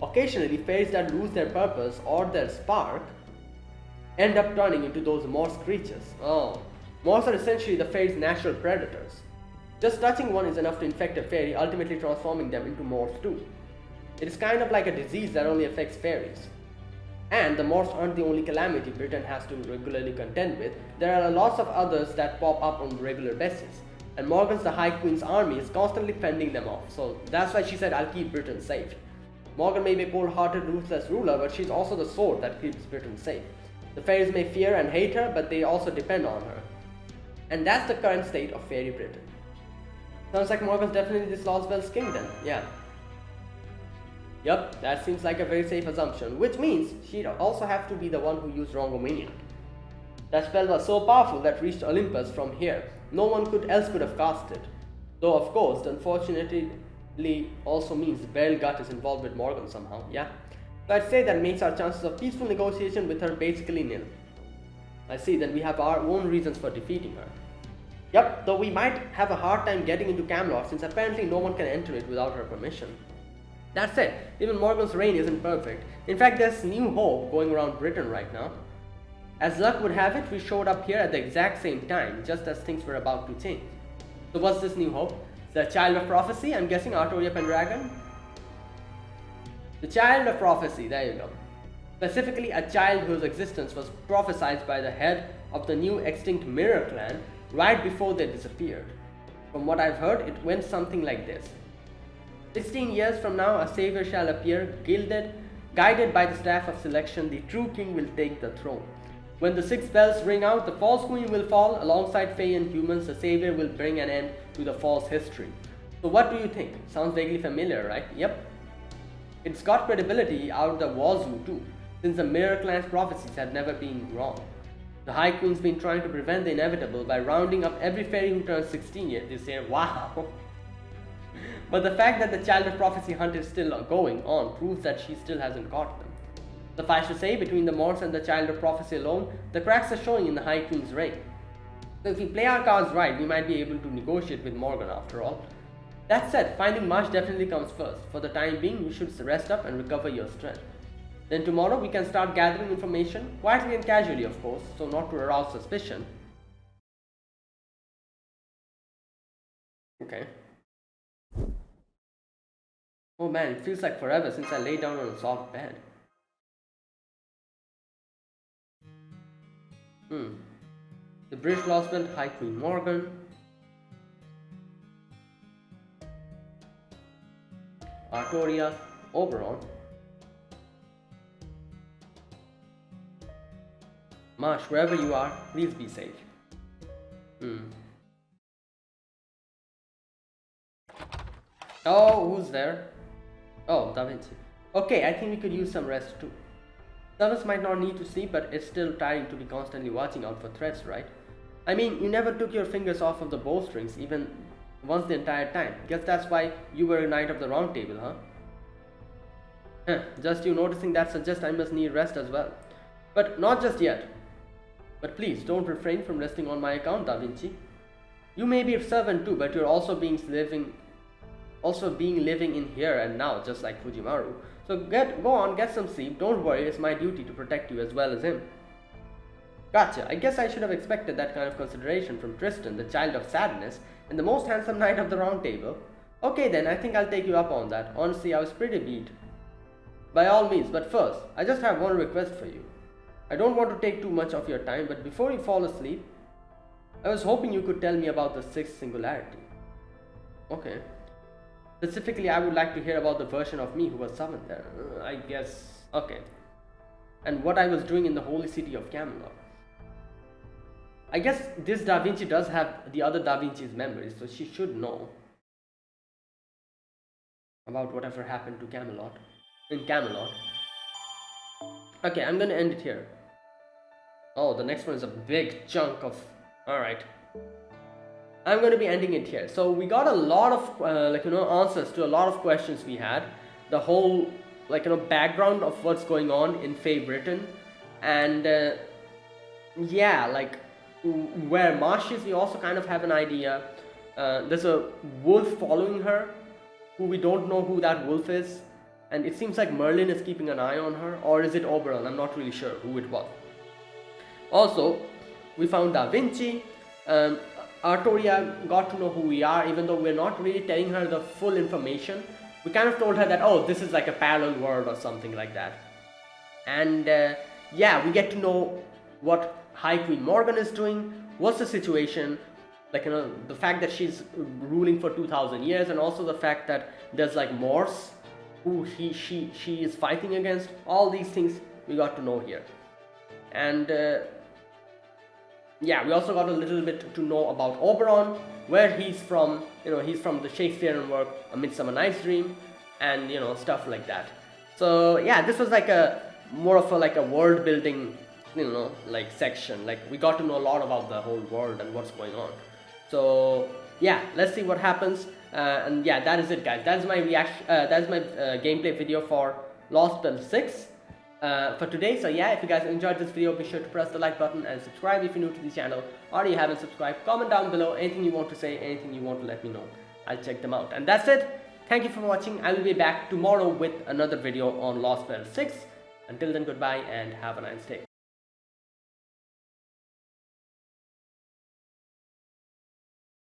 Occasionally, fairies that lose their purpose or their spark end up turning into those Morse creatures. Oh. Moors are essentially the fairy's natural predators. Just touching one is enough to infect a fairy, ultimately transforming them into Morse too. It is kind of like a disease that only affects fairies. And the Morse aren't the only calamity Britain has to regularly contend with. There are lots of others that pop up on a regular basis. And Morgan's the High Queen's army is constantly fending them off. So that's why she said, I'll keep Britain safe. Morgan may be a cold-hearted, ruthless ruler, but she's also the sword that keeps Britain safe. The fairies may fear and hate her, but they also depend on her. And that's the current state of fairy Britain. Sounds like Morgan's definitely this Lostbelt's king then, yeah. Yup, that seems like a very safe assumption, which means she'd also have to be the one who used Rongomaniac. That spell was so powerful that reached Olympus from here. No one else could have cast it. Though of course, unfortunately also means Beryl Gut is involved with Morgan somehow, yeah. So I'd say that makes our chances of peaceful negotiation with her basically nil. I see, then we have our own reasons for defeating her. Yup, though we might have a hard time getting into Camelot since apparently no one can enter it without her permission. That said, even Morgan's reign isn't perfect. In fact, there's new hope going around Britain right now. As luck would have it, we showed up here at the exact same time, just as things were about to change. So what's this new hope? The Child of Prophecy? I'm guessing Artoria Pendragon? The Child of Prophecy, there you go. Specifically, a child whose existence was prophesied by the head of the new extinct Mirror clan right before they disappeared. From what I've heard, it went something like this. 16 years from now, a savior shall appear, guided by the staff of selection, the true king will take the throne. When the 6 bells ring out, the false queen will fall. Alongside Fae and humans, the savior will bring an end to the false history. So what do you think? Sounds vaguely familiar, right? Yep. It's got credibility out the wazoo too, since the Mirror clan's prophecies had never been wrong. The High Queen's been trying to prevent the inevitable by rounding up every fairy who turns 16 this year. Wow! But the fact that the Child of Prophecy hunt is still going on proves that she still hasn't caught them. Suffice to say, between the Morse and the Child of Prophecy alone, the cracks are showing in the High Queen's reign. So if we play our cards right, we might be able to negotiate with Morgan after all. That said, finding Marsh definitely comes first. For the time being, you should rest up and recover your strength. Then tomorrow we can start gathering information, quietly and casually of course, so not to arouse suspicion. Okay. Oh man, it feels like forever since I lay down on a soft bed. The British Lostbelt, High Queen Morgan. Artoria, Oberon. Marsh, wherever you are, please be safe. Oh, who's there? Oh, Da Vinci. Okay, I think we could use some rest too. Service might not need to sleep, but it's still tiring to be constantly watching out for threats, right? I mean, you never took your fingers off of the bowstrings, even once the entire time. Guess that's why you were a knight of the round table, huh? Just you noticing that suggests I must need rest as well. But not just yet. But please, don't refrain from resting on my account, Da Vinci. You may be a servant too, but you're also being living in here and now, just like Fujimaru. So go on, get some sleep. Don't worry, it's my duty to protect you as well as him. Gotcha. I guess I should have expected that kind of consideration from Tristan, the child of sadness, and the most handsome knight of the round table. Okay then, I think I'll take you up on that. Honestly, I was pretty beat. By all means, but first, I just have one request for you. I don't want to take too much of your time, but before you fall asleep, I was hoping you could tell me about the sixth singularity. Okay. Specifically, I would like to hear about the version of me who was summoned there. I guess... okay. And what I was doing in the holy city of Camelot. I guess this Da Vinci does have the other Da Vinci's memories, so she should know about whatever happened to Camelot. In Camelot. Okay, I'm gonna end it here. Oh, the next one is a big chunk of... Alright. I'm going to be ending it here. So we got a lot of answers to a lot of questions we had. The whole background of what's going on in Fae Britain, and yeah, like where Marsh is, we also kind of have an idea. There's a wolf following her, who we don't know who that wolf is, and it seems like Merlin is keeping an eye on her, or is it Oberon? I'm not really sure who it was. Also, we found Da Vinci. Artoria got to know who we are, even though we're not really telling her the full information. We kind of told her that, oh, this is like a parallel world or something like that. And yeah, we get to know what High Queen Morgan is doing, what's the situation, the fact that she's ruling for 2000 years, and also the fact that there's like Morse who she is fighting against. All these things we got to know here. And yeah, we also got a little bit to know about Oberon, where he's from. He's from the Shakespearean work A Midsummer Night's Dream, and stuff like that. So yeah, this was like more of a world building section. Like we got to know a lot about the whole world and what's going on. So yeah, let's see what happens. And yeah, that is it, guys. That's my reaction. That's my gameplay video for Lostbelt 6 for today. So yeah, if you guys enjoyed this video, be sure to press the like button and subscribe if you're new to the channel, or you haven't subscribed. Comment down below anything you want to say, anything you want to let me know. I'll check them out. And that's it. Thank you for watching. I will be back tomorrow with another video on Lostbelt 6. Until then, goodbye and have a nice day.